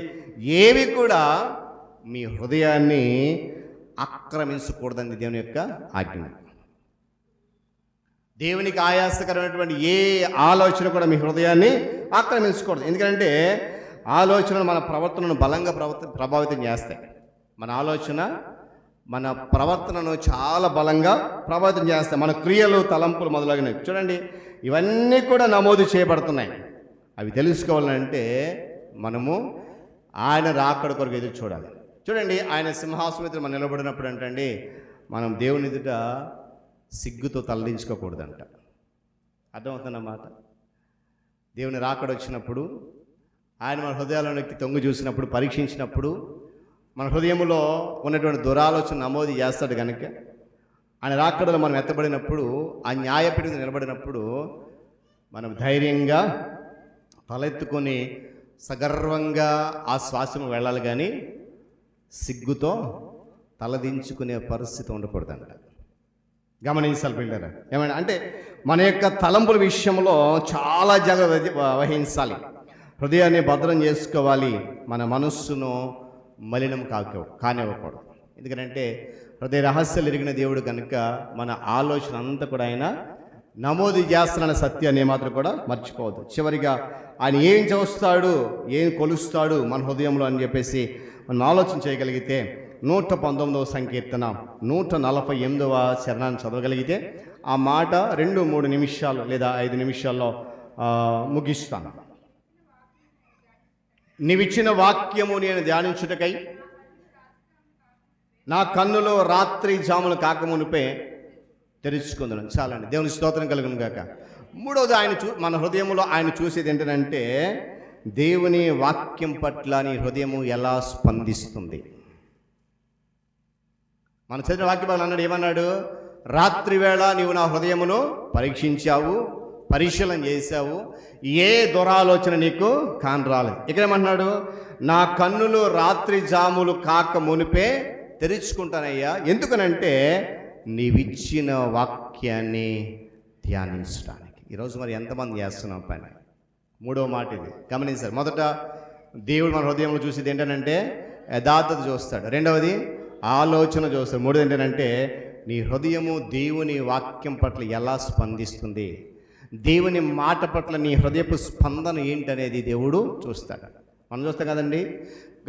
ఏవి కూడా మీ హృదయాన్ని ఆక్రమించకూడదని దేవుని యొక్క ఆజ్ఞ. దేవునికి ఆయాసకరమైనటువంటి ఏ ఆలోచన కూడా మీ హృదయాన్ని ఆక్రమించకూడదు. ఎందుకంటే ఆలోచనలు మన ప్రవర్తనను బలంగా ప్రభావితం చేస్తాయి. మన ఆలోచన మన ప్రవర్తనను చాలా బలంగా ప్రభావితం చేస్తాయి. మన క్రియలు, తలంపులు మొదలగినవి చూడండి, ఇవన్నీ కూడా నమోదు చేయబడుతున్నాయి. అవి తెలుసుకోవాలంటే మనము ఆయన రాకడ కొరకు ఎదురు చూడాలి. చూడండి, ఆయన సింహాసనం మీద మనం నిలబడినప్పుడు అంటండి, మనం దేవుని ఎదుట సిగ్గుతో తలదించుకోకూడదంట. అర్థమవుతున్నమాట. దేవుని రాకడ వచ్చినప్పుడు ఆయన మన హృదయాలలోకి తొంగి చూసినప్పుడు, పరీక్షించినప్పుడు మన హృదయంలో ఉన్నటువంటి దురాలోచన నమోదు చేస్తాడు. కనుక ఆయన రాకడలో మనం ఎత్తబడినప్పుడు, ఆ న్యాయపీఠం నిలబడినప్పుడు మనం ధైర్యంగా తలెత్తుకొని సగర్వంగా ఆ శ్వాసము వెళ్ళాలి, కానీ సిగ్గుతో తలదించుకునే పరిస్థితి ఉండకూడదంట. గమనించాలి పిల్లరా. ఏమైనా అంటే మన యొక్క తలంపుల విషయంలో చాలా జాగ్రత్త వహించాలి. హృదయాన్ని భద్రం చేసుకోవాలి. మన మనస్సును మలినం కానివ్వకూడదు. ఎందుకంటే హృదయ రహస్యాలు ఎరిగిన దేవుడు కనుక మన ఆలోచన అంతా కూడా ఆయన నమోదు చేస్తున్న సత్యాన్ని ఏమాత్రం కూడా మర్చిపోవద్దు. చివరిగా ఆయన ఏం చూస్తాడు, ఏం కొలుస్తాడు మన హృదయంలో అని చెప్పేసి మనం ఆలోచన చేయగలిగితే 119వ సంకీర్తన 148వ చరణాన్ని చదవగలిగితే ఆ మాట 2-3 నిమిషాలు లేదా 5 నిమిషాల్లో ముగిస్తాను. నీవిచ్చిన వాక్యము నేను ధ్యానించుటకై నా కన్నులో రాత్రి జాములు కాకమునిపే తెరుచుకుందాను. చాలండి. దేవుని స్తోత్రం కలుగును గాక. మూడవది మన హృదయంలో ఆయన చూసేది ఏంటంటే దేవుని వాక్యం పట్ల నీ హృదయము ఎలా స్పందిస్తుంది. మన చదివిన వాక్య భాగంలో అన్నాడు, ఏమన్నాడు? రాత్రి వేళ నీవు నా హృదయమును పరీక్షించావు, పరిశీలన చేశావు, ఏ దురాలోచన నీకు కానరాలేదు. ఇక్కడ ఏమంటున్నాడు? నా కన్నులు రాత్రి జాములు కాక మునిపే తెరుచుకుంటానయ్యా. ఎందుకనంటే నీవిచ్చిన వాక్యాన్ని ధ్యానించడానికి. ఈరోజు మరి ఎంతమంది చేస్తున్నాం పని? మూడవ మాట ఇది గమనించారు. మొదట దేవుడు మన హృదయంలో చూసేది ఏంటంటే యథార్థత చూస్తాడు. రెండవది ఆలోచన చూస్తాడు. మూడోది ఏంటంటే నీ హృదయము దేవుని వాక్యం పట్ల ఎలా స్పందిస్తుంది, దేవుని మాట పట్ల నీ హృదయపు స్పందన ఏంటనేది దేవుడు చూస్తాడు. మనం చూస్తాం కదండి.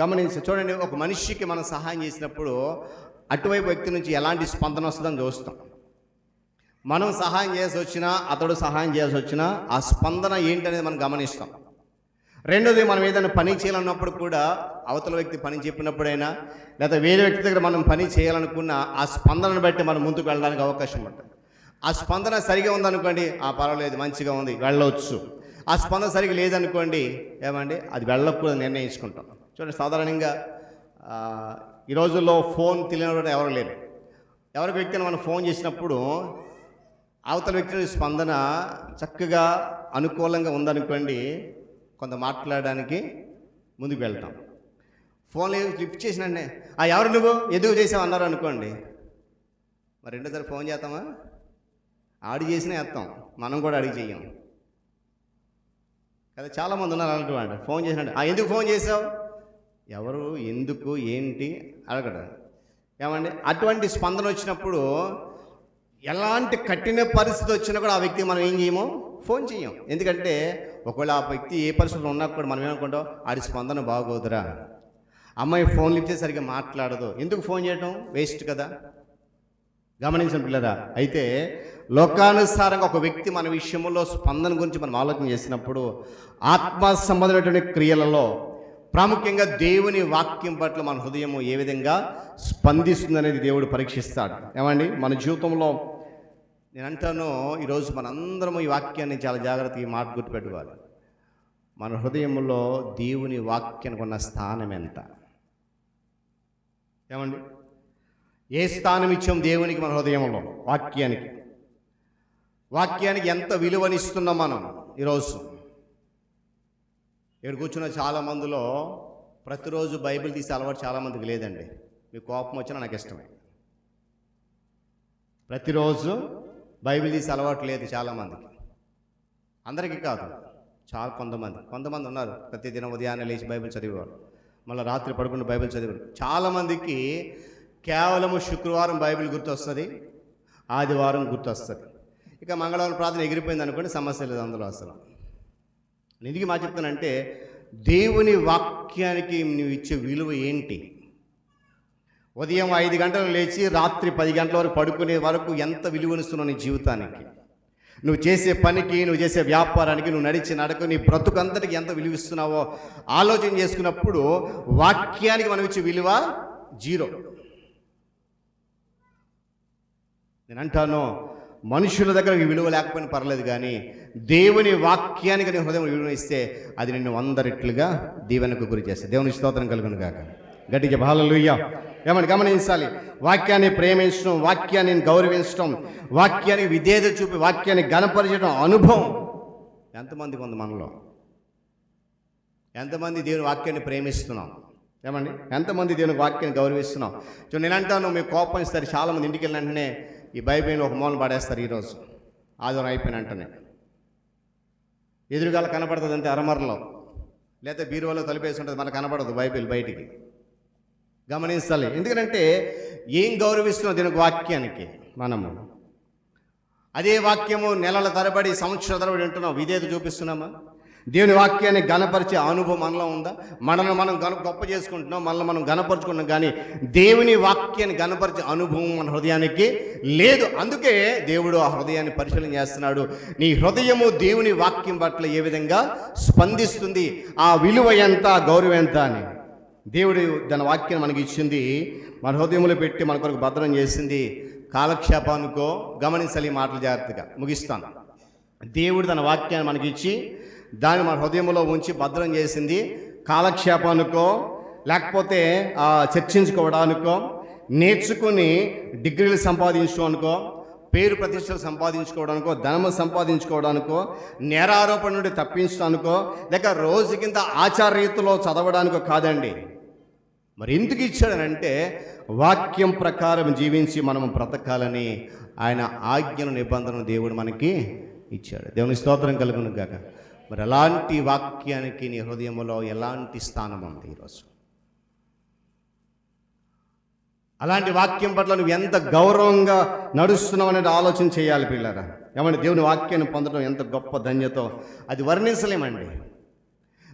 గమనించి చూడండి, ఒక మనిషికి మనం సహాయం చేసినప్పుడు అటువైపు వ్యక్తి నుంచి ఎలాంటి స్పందన వస్తుందని చూస్తాం. మనం సహాయం చేసి వచ్చినా, అతడు సహాయం చేసి వచ్చినా ఆ స్పందన ఏంటనేది మనం గమనిస్తాం. రెండోది, మనం ఏదైనా పని చేయాలన్నప్పుడు కూడా అవతల వ్యక్తి పని చెప్పినప్పుడైనా లేదా వేరే వ్యక్తి దగ్గర మనం పని చేయాలనుకున్న ఆ స్పందనను బట్టి మనం ముందుకు వెళ్ళడానికి అవకాశం ఉంటుంది. ఆ స్పందన సరిగా ఉందనుకోండి, పర్వాలేదు మంచిగా ఉంది వెళ్ళవచ్చు. ఆ స్పందన సరిగా లేదనుకోండి, ఏమండి అది వెళ్ళకూడదు నిర్ణయించుకుంటాం. చూడండి, సాధారణంగా ఈ రోజుల్లో ఫోన్ తెలియని ఎవరు లేరు. ఎవరికి వ్యక్తిని మనం ఫోన్ చేసినప్పుడు అవతల వ్యక్తి స్పందన చక్కగా అనుకూలంగా ఉందనుకోండి, కొంత మాట్లాడడానికి ముందుకు వెళ్తాం. ఫోన్ లిఫ్ట్ చేసినండి, ఎవరు నువ్వు ఎందుకు చేసావు అన్నారు అనుకోండి, మరి రెండోసారి ఫోన్ చేస్తామా? ఆడి చేసినా వేస్తాం, మనం కూడా అడిగి చెయ్యం కదా. చాలామంది ఉన్నారు అలాంటి వాడు. ఫోన్ చేసినట్టు, ఎందుకు ఫోన్ చేసావు, ఎవరు, ఎందుకు, ఏంటి అడగడు. ఏమండి అటువంటి స్పందన వచ్చినప్పుడు ఎలాంటి కఠిన పరిస్థితి వచ్చినా కూడా ఆ వ్యక్తికి మనం ఏం చేయము, ఫోన్ చేయం. ఎందుకంటే ఒకవేళ ఆ వ్యక్తి ఏ పరిస్థితుల్లో ఉన్నా కూడా మనం ఏమనుకుంటాం, ఆడి స్పందన బాగోదురా, అమ్మాయి ఫోన్ లిఫ్ట్ చేసి సరిగ్గా మాట్లాడదు, ఎందుకు ఫోన్ చేయటం, వేస్ట్ కదా. గమనించిన పిల్లరా, అయితే లోకానుసారంగా ఒక వ్యక్తి మన విషయంలో స్పందన గురించి మనం ఆలోచన చేసినప్పుడు ఆత్మ సంబంధమైనటువంటి క్రియలలో ప్రాముఖ్యంగా దేవుని వాక్యం పట్ల మన హృదయం ఏ విధంగా స్పందిస్తుందనేది దేవుడు పరీక్షిస్తాడు. ఏమండి మన జీవితంలో నేను అంటాను, ఈరోజు మనందరం ఈ వాక్యాన్ని చాలా జాగ్రత్తగా మాట గుర్తుపెట్టుకోవాలి. మన హృదయంలో దేవుని వాక్యానికి ఉన్న స్థానం ఎంత? ఏమండి ఏ స్థానం ఇచ్చాం దేవునికి మన హృదయంలో? వాక్యానికి ఎంత విలువనిస్తున్నాం మనం ఈరోజు? ఇక్కడ కూర్చున్న చాలామందిలో ప్రతిరోజు బైబిల్ తీసే అలవాటు చాలామందికి లేదండి. మీకు కోపం వచ్చినా నాకు ఇష్టమే. ప్రతిరోజు బైబిల్ తీసే అలవాటు లేదు చాలామందికి. అందరికీ కాదు, కొంతమంది ఉన్నారు ప్రతిదినం ఉదయాన్నే లేచి బైబిల్ చదివేవారు, మళ్ళీ రాత్రి పడుకుని బైబిల్ చదివారు. చాలామందికి కేవలము శుక్రవారం బైబిల్ గుర్తొస్తుంది, ఆదివారం గుర్తొస్తుంది, ఇక మంగళవారం ప్రార్థన ఎగిరిపోయింది అనుకోండి, సమస్య లేదు అందులో అసలు. ఎందుకు మా చెప్తానంటే దేవుని వాక్యానికి నువ్వు ఇచ్చే విలువ ఏంటి? ఉదయం 5 గంటలు లేచి రాత్రి 10 గంటల వరకు పడుకునే వరకు ఎంత విలువనిస్తున్నావు నీ జీవితానికి? నువ్వు చేసే పనికి, నువ్వు చేసే వ్యాపారానికి, నువ్వు నడిచే నడక, నీ బ్రతుకంతటికి ఎంత విలువిస్తున్నావో ఆలోచన చేసుకున్నప్పుడు వాక్యానికి మనం ఇచ్చే విలువ 0. నేను అంటాను, మనుషుల దగ్గర విలువ లేకపోయినా పర్లేదు, కానీ దేవుని వాక్యానికి నీ హృదయం విలువ ఇస్తే అది నిన్ను 100 రెట్లుగా దీవెనకు గురి చేస్తుంది. దేవుని స్తోత్రం కలుగును గాక. గట్టిగా హల్లెలూయా. ఏమని గమనించాలి, వాక్యాన్ని ప్రేమించడం, వాక్యాన్ని గౌరవించడం, వాక్యానికి విధేయత చూపి వాక్యాన్ని ఘనపరచడం అనుభవం ఎంతమందికి ఉంది మనలో? ఎంతమంది దేవుని వాక్యాన్ని ప్రేమిస్తున్నాం? ఏమండి ఎంతమంది దేవుని వాక్యాన్ని గౌరవిస్తున్నాం? నేను అంటాను, మీకు కోపం ఇస్తారు చాలామంది. ఇంటికి వెళ్ళిన వెంటనే ఈ బైబిల్ని ఒక మూలన పడేస్తారు. ఈరోజు ఆదివారం అయిపోయిన వెంటనే ఎదురుగాల కనపడుతుంది అంతే, అరమరలో లేదా బీరువాలో తలిపేసి ఉంటుంది, మనకు కనపడదు బైబిల్ బయటికి. గమనించాలి, ఎందుకంటే ఏం గౌరవిస్తున్నాం దీనికి వాక్యానికి? మనము అదే వాక్యము నెలల తరబడి, సంవత్సరాల తరబడి ఉంటున్నాం, విధేయత చూపిస్తున్నామా? దేవుని వాక్యాన్ని ఘనపరిచే అనుభవం మనలో ఉందా? మనల్ని మనం గొప్ప చేసుకుంటున్నాం, మనల్ని మనం ఘనపరుచుకుంటున్నాం, కానీ దేవుని వాక్యాన్ని ఘనపరిచే అనుభవం మన హృదయానికి లేదు. అందుకే దేవుడు ఆ హృదయాన్ని పరిశీలన చేస్తున్నాడు. నీ హృదయము దేవుని వాక్యం పట్ల ఏ విధంగా స్పందిస్తుంది, ఆ విలువ ఎంత, గౌరవం ఎంత అని దేవుడు తన వాక్యాన్ని మనకి ఇచ్చింది, మన హృదయంలో పెట్టి మన కొరకు భద్రం చేసింది. కాలక్షేపానికో గమనించాలి, ఈ మాటలు జాగ్రత్తగా ముగిస్తాను. దేవుడు తన వాక్యాన్ని మనకి ఇచ్చి దాన్ని మన హృదయంలో ఉంచి భద్రం చేసింది. కాలక్షేపానికో లేకపోతే చర్చించుకోవడానికో నేర్చుకుని డిగ్రీలు సంపాదించడం అనుకో, పేరు ప్రతిష్టలు సంపాదించుకోవడానికో, ధనము సంపాదించుకోవడానికో, నేరారోపణ నుండి తప్పించడానికో, లేక రోజుకింత ఆచార రీతిలో చదవడానికో కాదండి. మరి ఎందుకు ఇచ్చాడనంటే వాక్యం ప్రకారం జీవించి మనం బ్రతకాలని ఆయన ఆజ్ఞను నిబంధనను దేవుడు మనకి ఇచ్చాడు. దేవుని స్తోత్రం కలుగును గాక. మరి అలాంటి వాక్యానికి నీ హృదయంలో ఎలాంటి స్థానం ఉంది ఈరోజు? అలాంటి వాక్యం పట్ల నువ్వు ఎంత గౌరవంగా నడుస్తున్నావు అనేది ఆలోచన చేయాలి పిల్లరా. ఏమంటే దేవుని వాక్యాన్ని పొందడం ఎంత గొప్ప ధన్యతో అది వర్ణించలేమండి.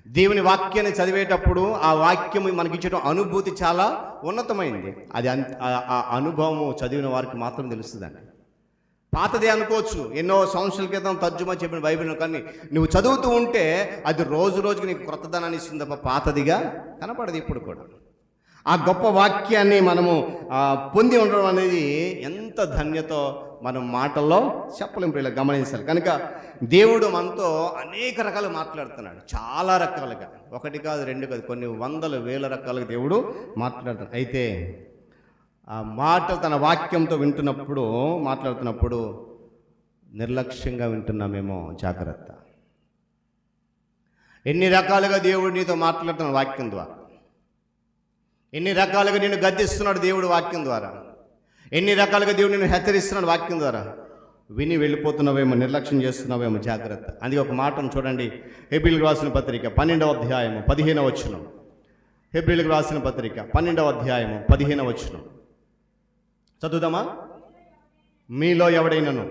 దేవుని వాక్యాన్ని చదివేటప్పుడు ఆ వాక్యం మనకిచ్చే అనుభూతి చాలా ఉన్నతమైంది. అది ఆ అనుభవం చదివిన వారికి మాత్రం తెలుస్తుందండి. పాతదే అనుకోవచ్చు, ఎన్నో సంవత్సరాల క్రితం తర్జుమా చెప్పిన బైబిల్, కానీ నువ్వు చదువుతూ ఉంటే అది రోజు రోజుకి నీకు క్రొత్తదనాన్ని ఇస్తుంది తప్ప పాతదిగా కనపడదు ఇప్పుడు కూడా. ఆ గొప్ప వాక్యాన్ని మనము పొంది ఉండడం అనేది ఎంత ధన్యతో మనం మాటల్లో చెప్పలేం. ఇలా గమనించాలి. కనుక దేవుడు మనతో అనేక రకాలు మాట్లాడుతున్నాడు, చాలా రకాలుగా, ఒకటి కాదు రెండు కాదు, కొన్ని వందల వేల రకాలుగా దేవుడు మాట్లాడుతున్నాడు. అయితే ఆ మాటలు తన వాక్యంతో మాట్లాడుతున్నప్పుడు నిర్లక్ష్యంగా వింటున్నామేమో, జాగ్రత్త. ఎన్ని రకాలుగా దేవుడు నీతో మాట్లాడుతున్నాడు వాక్యం ద్వారా, ఎన్ని రకాలుగా నిన్ను గద్దిస్తున్నాడు దేవుడు వాక్యం ద్వారా, ఎన్ని రకాలుగా దేవుడు నిన్ను హెచ్చరిస్తున్నాడు వాక్యం ద్వారా. విని వెళ్ళిపోతున్నావేమో, నిర్లక్ష్యం చేస్తున్నావేమో, జాగ్రత్త. అందుకే ఒక మాటను చూడండి, హెబ్రీయులకు రాసిన పత్రిక 12వ అధ్యాయము 15వ వచనం. హెబ్రీయులకు రాసిన పత్రిక 12వ అధ్యాయము 15వ వచనం చదువుదామా? మీలో ఎవడైనను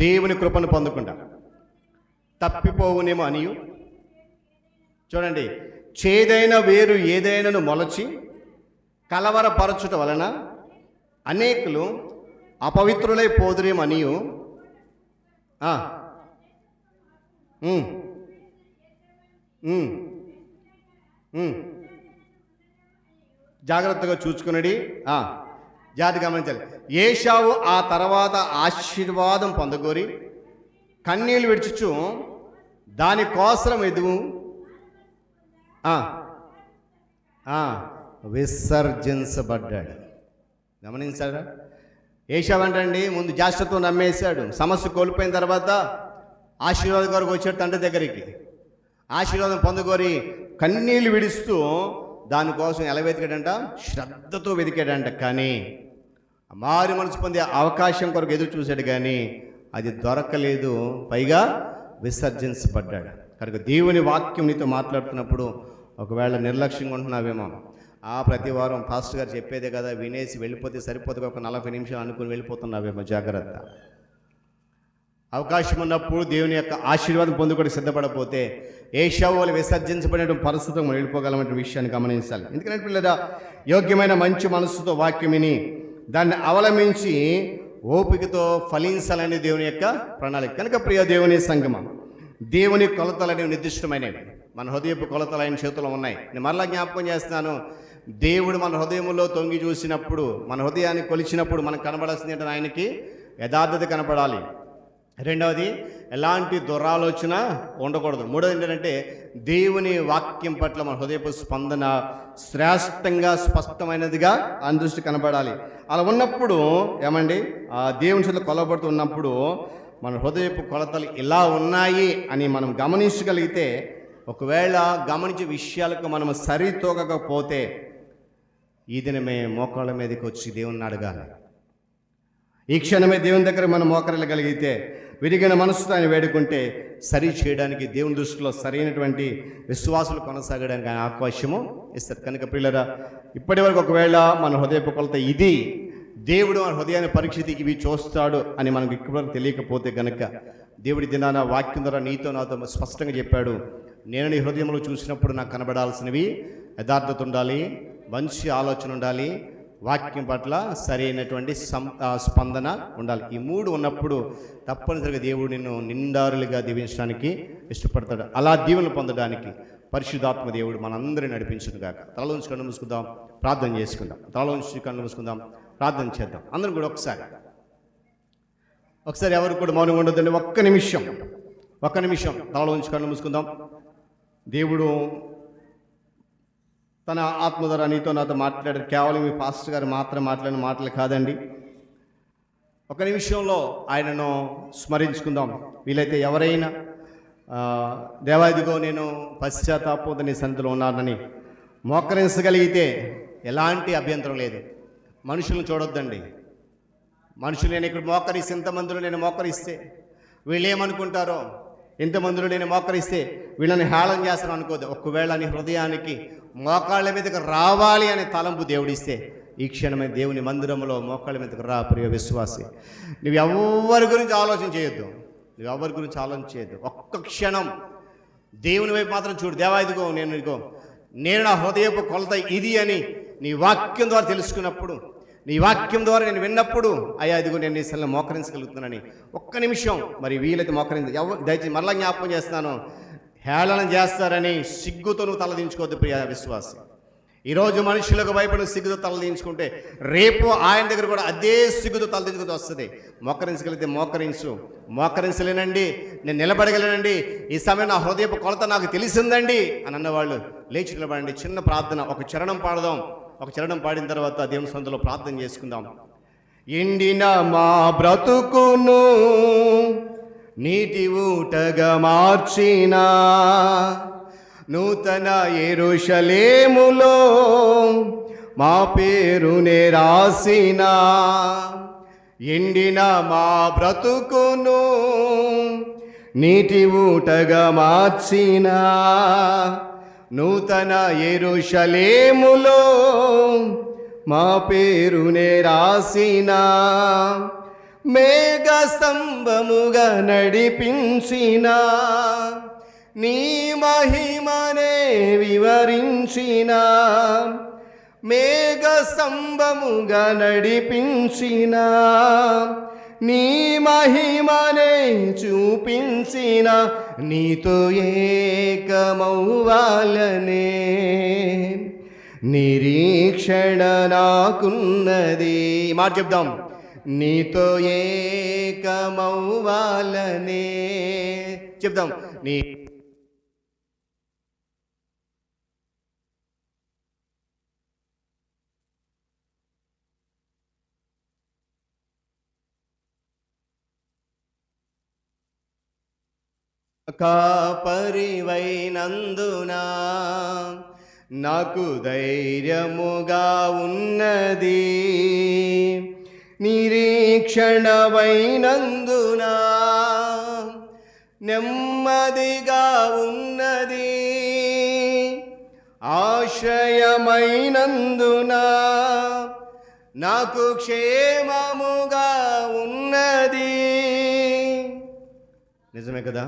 దేవుని కృపను పొందకుండా తప్పిపోవునేమో అనియు. చూడండి, చేదైన వేరు ఏదైనాను మొలచి కలవరపరచుట వలన అనేకులు అపవిత్రులై పోదురేమనియు. జాగ్రత్తగా చూసుకునడి, జాగ్రత్త గమనించాలి. ఏశావు ఆ తర్వాత ఆశీర్వాదం పొందగోరి కన్నీళ్ళు విడిచుచు దానికోసం ఎదుగు విసర్జించబడ్డాడు. గమనించారా? ఏశావు అంటండి, ముందు జాస్తిత్వం నమ్మేశాడు. సమస్య కోల్పోయిన తర్వాత ఆశీర్వాదం కొరకు వచ్చాడు తండ్రి దగ్గరికి. ఆశీర్వాదం పొందుకోరి కన్నీళ్ళు విడుస్తూ దానికోసం ఎలా వెతికాడంట? శ్రద్ధతో వెతికాడంట. కానీ మారు మనసు పొందే అవకాశం కొరకు ఎదురు చూశాడు, కానీ అది దొరకలేదు. పైగా విసర్జించబడ్డాడు. కనుక దేవుని వాక్యం నీతో మాట్లాడుతున్నప్పుడు ఒకవేళ నిర్లక్ష్యంగా ఉంటున్నావేమో, ప్రతి వారం పాస్టర్ గారు చెప్పేదే కదా వినేసి వెళ్ళిపోతే సరిపోతుంది, ఒక 40 నిమిషాలు అనుకుని వెళ్ళిపోతున్నావేమో, జాగ్రత్త. అవకాశం ఉన్నప్పుడు దేవుని యొక్క ఆశీర్వాదం పొందుకొని సిద్ధపడకపోతే ఏశావు వలె విసర్జించబడిన పరిస్థితికి మనం వెళ్ళిపోగలమనే విషయాన్ని గమనించాలి. ఎందుకంటే పిల్లరా, యోగ్యమైన మంచి మనసుతో వాక్యం విని దాన్ని అవలంబించి ఓపికతో ఫలించాలని దేవుని యొక్క ప్రణాళిక. కనుక ప్రియ దేవుని సంగమం, దేవుని కొలతలు అనేవి నిర్దిష్టమైనవి. మన హృదయపు కొలతలు ఆయన చేతుల్లో ఉన్నాయి. నేను మరలా జ్ఞాపకం చేస్తున్నాను, దేవుడు మన హృదయంలో తొంగి చూసినప్పుడు, మన హృదయాన్ని కొలిచినప్పుడు మనకు కనబడాల్సింది ఏంటంటే ఆయనకి యథార్థత కనపడాలి. రెండవది, ఎలాంటి దురాలోచన ఉండకూడదు. మూడవది ఏంటంటే దేవుని వాక్యం పట్ల మన హృదయపు స్పందన శ్రేష్టంగా స్పష్టమైనదిగా ఆయన దృష్టి కనబడాలి. అలా ఉన్నప్పుడు ఏమండి, ఆ దేవుని చేతిలో కొలబడుతున్నప్పుడు మన హృదయపు కొలతలు ఇలా ఉన్నాయి అని మనం గమనించగలిగితే, ఒకవేళ గమనించే విషయాలకు మనం సరితూగకపోతే ఈ దినమే మోకాళ్ళ మీదకి వచ్చి దేవుణ్ణి అడగాలి. ఈ క్షణమే దేవుని దగ్గర మనం మోకరగలిగితే, విరిగిన మనసుతో ఆయన వేడుకుంటే సరి చేయడానికి దేవుని దృష్టిలో సరైనటువంటి విశ్వాసాలు కొనసాగడానికి ఆయన అవకాశము ఇస్తారు. కనుక పిల్లరా, ఇప్పటి వరకు ఒకవేళ మన హృదయపు కొలత ఇది, దేవుడు మన హృదయాన్ని పరీక్షితి ఇవి చూస్తాడు అని మనకు ఇప్పటివరకు తెలియకపోతే కనుక, దేవుడి దినాన వాక్యం ద్వారా నీతో నాతో స్పష్టంగా చెప్పాడు, నేను నీ హృదయంలో చూసినప్పుడు నాకు కనబడాల్సినవి యథార్థత ఉండాలి, మంచి ఆలోచన ఉండాలి, వాక్యం పట్ల సరైనటువంటి స్పందన ఉండాలి. ఈ మూడు ఉన్నప్పుడు తప్పనిసరిగా దేవుడు నిన్ను నిండారులుగా దీవించడానికి ఇష్టపడతాడు. అలా దీవెనలు పొందడానికి పరిశుద్ధాత్మ దేవుడు మనందరినీ నడిపించును గాక. తలలో ఉంచి కళ్ళు మూసుకుందాం, ప్రార్థన చేసుకుందాం. తలలో ఉంచి కళ్ళు మూసుకుందాం, ప్రార్థన చేద్దాం. అందరం కూడా ఒకసారి ఎవరు కూడా మౌనం ఉండొద్దండి. ఒక్క నిమిషం తలలో ఉంచి కళ్ళు మూసుకుందాం. దేవుడు తన ఆత్మ ద్వారా నీతో నాతో మాట్లాడారు. కేవలం మీ పాస్టర్ గారు మాత్రం మాట్లాడిన మాటలు కాదండి. ఒక నిమిషంలో ఆయనను స్మరించుకుందాం. వీలైతే ఎవరైనా దేవాదిగో నేను పశ్చాత్తాపంతో నీ సన్నిధిలో ఉన్నానని మోకరించగలిగితే ఎలాంటి అభ్యంతరం లేదు. మనుషులను చూడొద్దండి. మనుషులు నేను ఇక్కడ మోకరిస్తే, ఇంతమందిలో నేను మోకరిస్తే వీళ్ళు ఏమనుకుంటారో, ఇంతమందిలో నేను మోకరిస్తే వీళ్ళని హేళన చేస్తాను అనుకోదు. ఒకవేళ నీ హృదయానికి మోకాళ్ళ మీదకి రావాలి అనే తలంపు దేవుడిస్తే ఈ క్షణమే దేవుని మందిరంలో మోకాళ్ళ మీదకి రా ప్రియ విశ్వాసి. నువ్వు ఎవరి గురించి ఆలోచన చేయొద్దు. నువ్వు ఎవరి గురించి ఆలోచన చేయొద్దు. ఒక్క క్షణం దేవుని వైపు మాత్రం చూడు. దేవా ఇదిగో నేను నా హృదయపు కొలత ఇది అని నీ వాక్యం ద్వారా తెలుసుకున్నప్పుడు, నీ వాక్యం ద్వారా నేను విన్నప్పుడు, అయ్యా ఇదిగో నేను నీ సెల్ని మోకరించగలుగుతున్నానని ఒక్క నిమిషం మరి వీలైతే దయచేసి మరలా జ్ఞాపకం చేస్తున్నాను. హేళన చేస్తారని సిగ్గుతో నువ్వు తలదించుకోవద్దు ప్రియ విశ్వాసి. ఈరోజు మనుషులకు భయపడిన సిగ్గుతో తలదించుకుంటే రేపు ఆయన దగ్గర కూడా అదే సిగ్గుతో తలదించుకుంటూ వస్తుంది. మోకరించగలిగితే మోకరించలేనండి, నేను నిలబడగలేనండి, ఈ సమయం నా హృదయపు కొలత నాకు తెలిసిందండి అని అన్నవాళ్ళు లేచి నిలబడండి. చిన్న ప్రార్థన, ఒక చరణం పాడదాం. ఒక చరణం పాడిన తర్వాత దేవుని సొంతలో ప్రార్థన చేసుకుందాం. ఎండిన మా బ్రతుకును నీటి ఊటగా మార్చిన నూతన యెరూషలేములో మా పేరునే రాసిన, ఎండిన మా బ్రతుకును నీటి ఊటగా మార్చిన నూతన యెరూషలేములో మా పేరునే రాసిన, మేఘ స్తంభముగా నడిపించిన నీ మహిమనే వివరించిన, మేఘ స్తంభముగా నడిపించిన నీ మహిమనే చూపించిన, నీతో ఏకమవ్వాలనే నిరీక్షణ నాకున్నది. మాట చెప్దాం. నీతో ఏకమవ్వాలనే చెప్దాం. నీ కాపరివైనందునా నాకు ధైర్యముగా ఉన్నది, నిరీక్షణమైనందునా నెమ్మదిగా ఉన్నది, ఆశ్రయమైనందునా నాకు క్షేమముగా ఉన్నది. నిజమే కదా.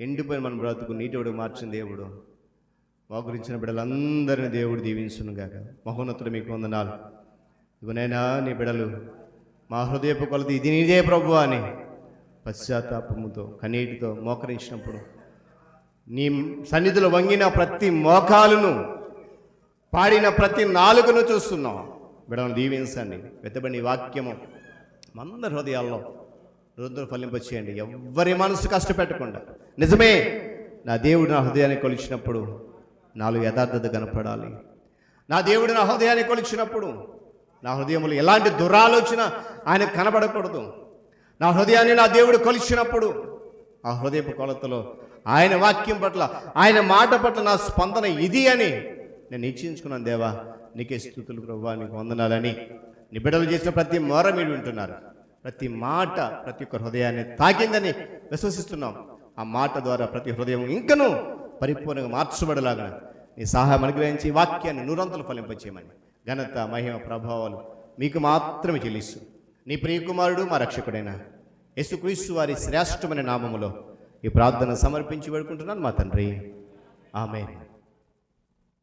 ఎండిపోయిన మన బ్రతుకు నీటివాడు మార్చిన దేవుడు మోకరించిన బిడ్డలందరినీ దేవుడు దీవించునుగాక. మహోన్నతుడు మీకు వందనాలు. ఇవనైనా నీ బిడ్డలు మా హృదయపు కొలత ఇది నీదే ప్రభువా అని పశ్చాత్తాపముతో కన్నీటితో మోకరించినప్పుడు నీ సన్నిధిలో వంగిన ప్రతి మోకాలును, పాడిన ప్రతి నాలుకను చూస్తున్నాం. బిడ్డలను దీవించండి. వెతబడి వాక్యము మందరి హృదయాల్లో రుద్ర ఫలింపచేయండి. ఎవ్వరి మనసు కష్టపెట్టకుండా. నిజమే, నా దేవుడు నా హృదయాన్ని కొలిచినప్పుడు నాలో యథార్థత కనపడాలి. నా దేవుడు నా హృదయాన్ని కొలిచినప్పుడు నా హృదయంలో ఎలాంటి దురాలోచన ఆయన కనబడకూడదు. నా హృదయాన్ని నా దేవుడు కొలిచినప్పుడు ఆ హృదయపు కొలతలో ఆయన వాక్యం పట్ల, ఆయన మాట పట్ల నా స్పందన ఇది అని నేను నిశ్చయించుకున్నాను. దేవా నీకే స్తుతులు ప్రభువా, నీకు వందనాలని. నీ బిడ్డలు చేసిన ప్రతి మొర మీరు వింటున్నారు. ప్రతి మాట ప్రతి ఒక్క హృదయాన్ని తాకిందని విశ్వసిస్తున్నాం. ఆ మాట ద్వారా ప్రతి హృదయం ఇంకనూ పరిపూర్ణంగా మార్చబడలాగా నీ సహాయం అనుగ్రహించి వాక్యాన్ని నూరంతలు ఫలింపచేయమని ఘనత, మహిమ, ప్రభావాలు మీకు మాత్రమే చెల్లిస్తూ నీ ప్రియకుమారుడు మా రక్షకుడైన యేసుక్రీస్తు వారి శ్రేష్టమైన నామములో ఈ ప్రార్థన సమర్పించి వేడుకుంటున్నాను మా తండ్రి. ఆమేన్.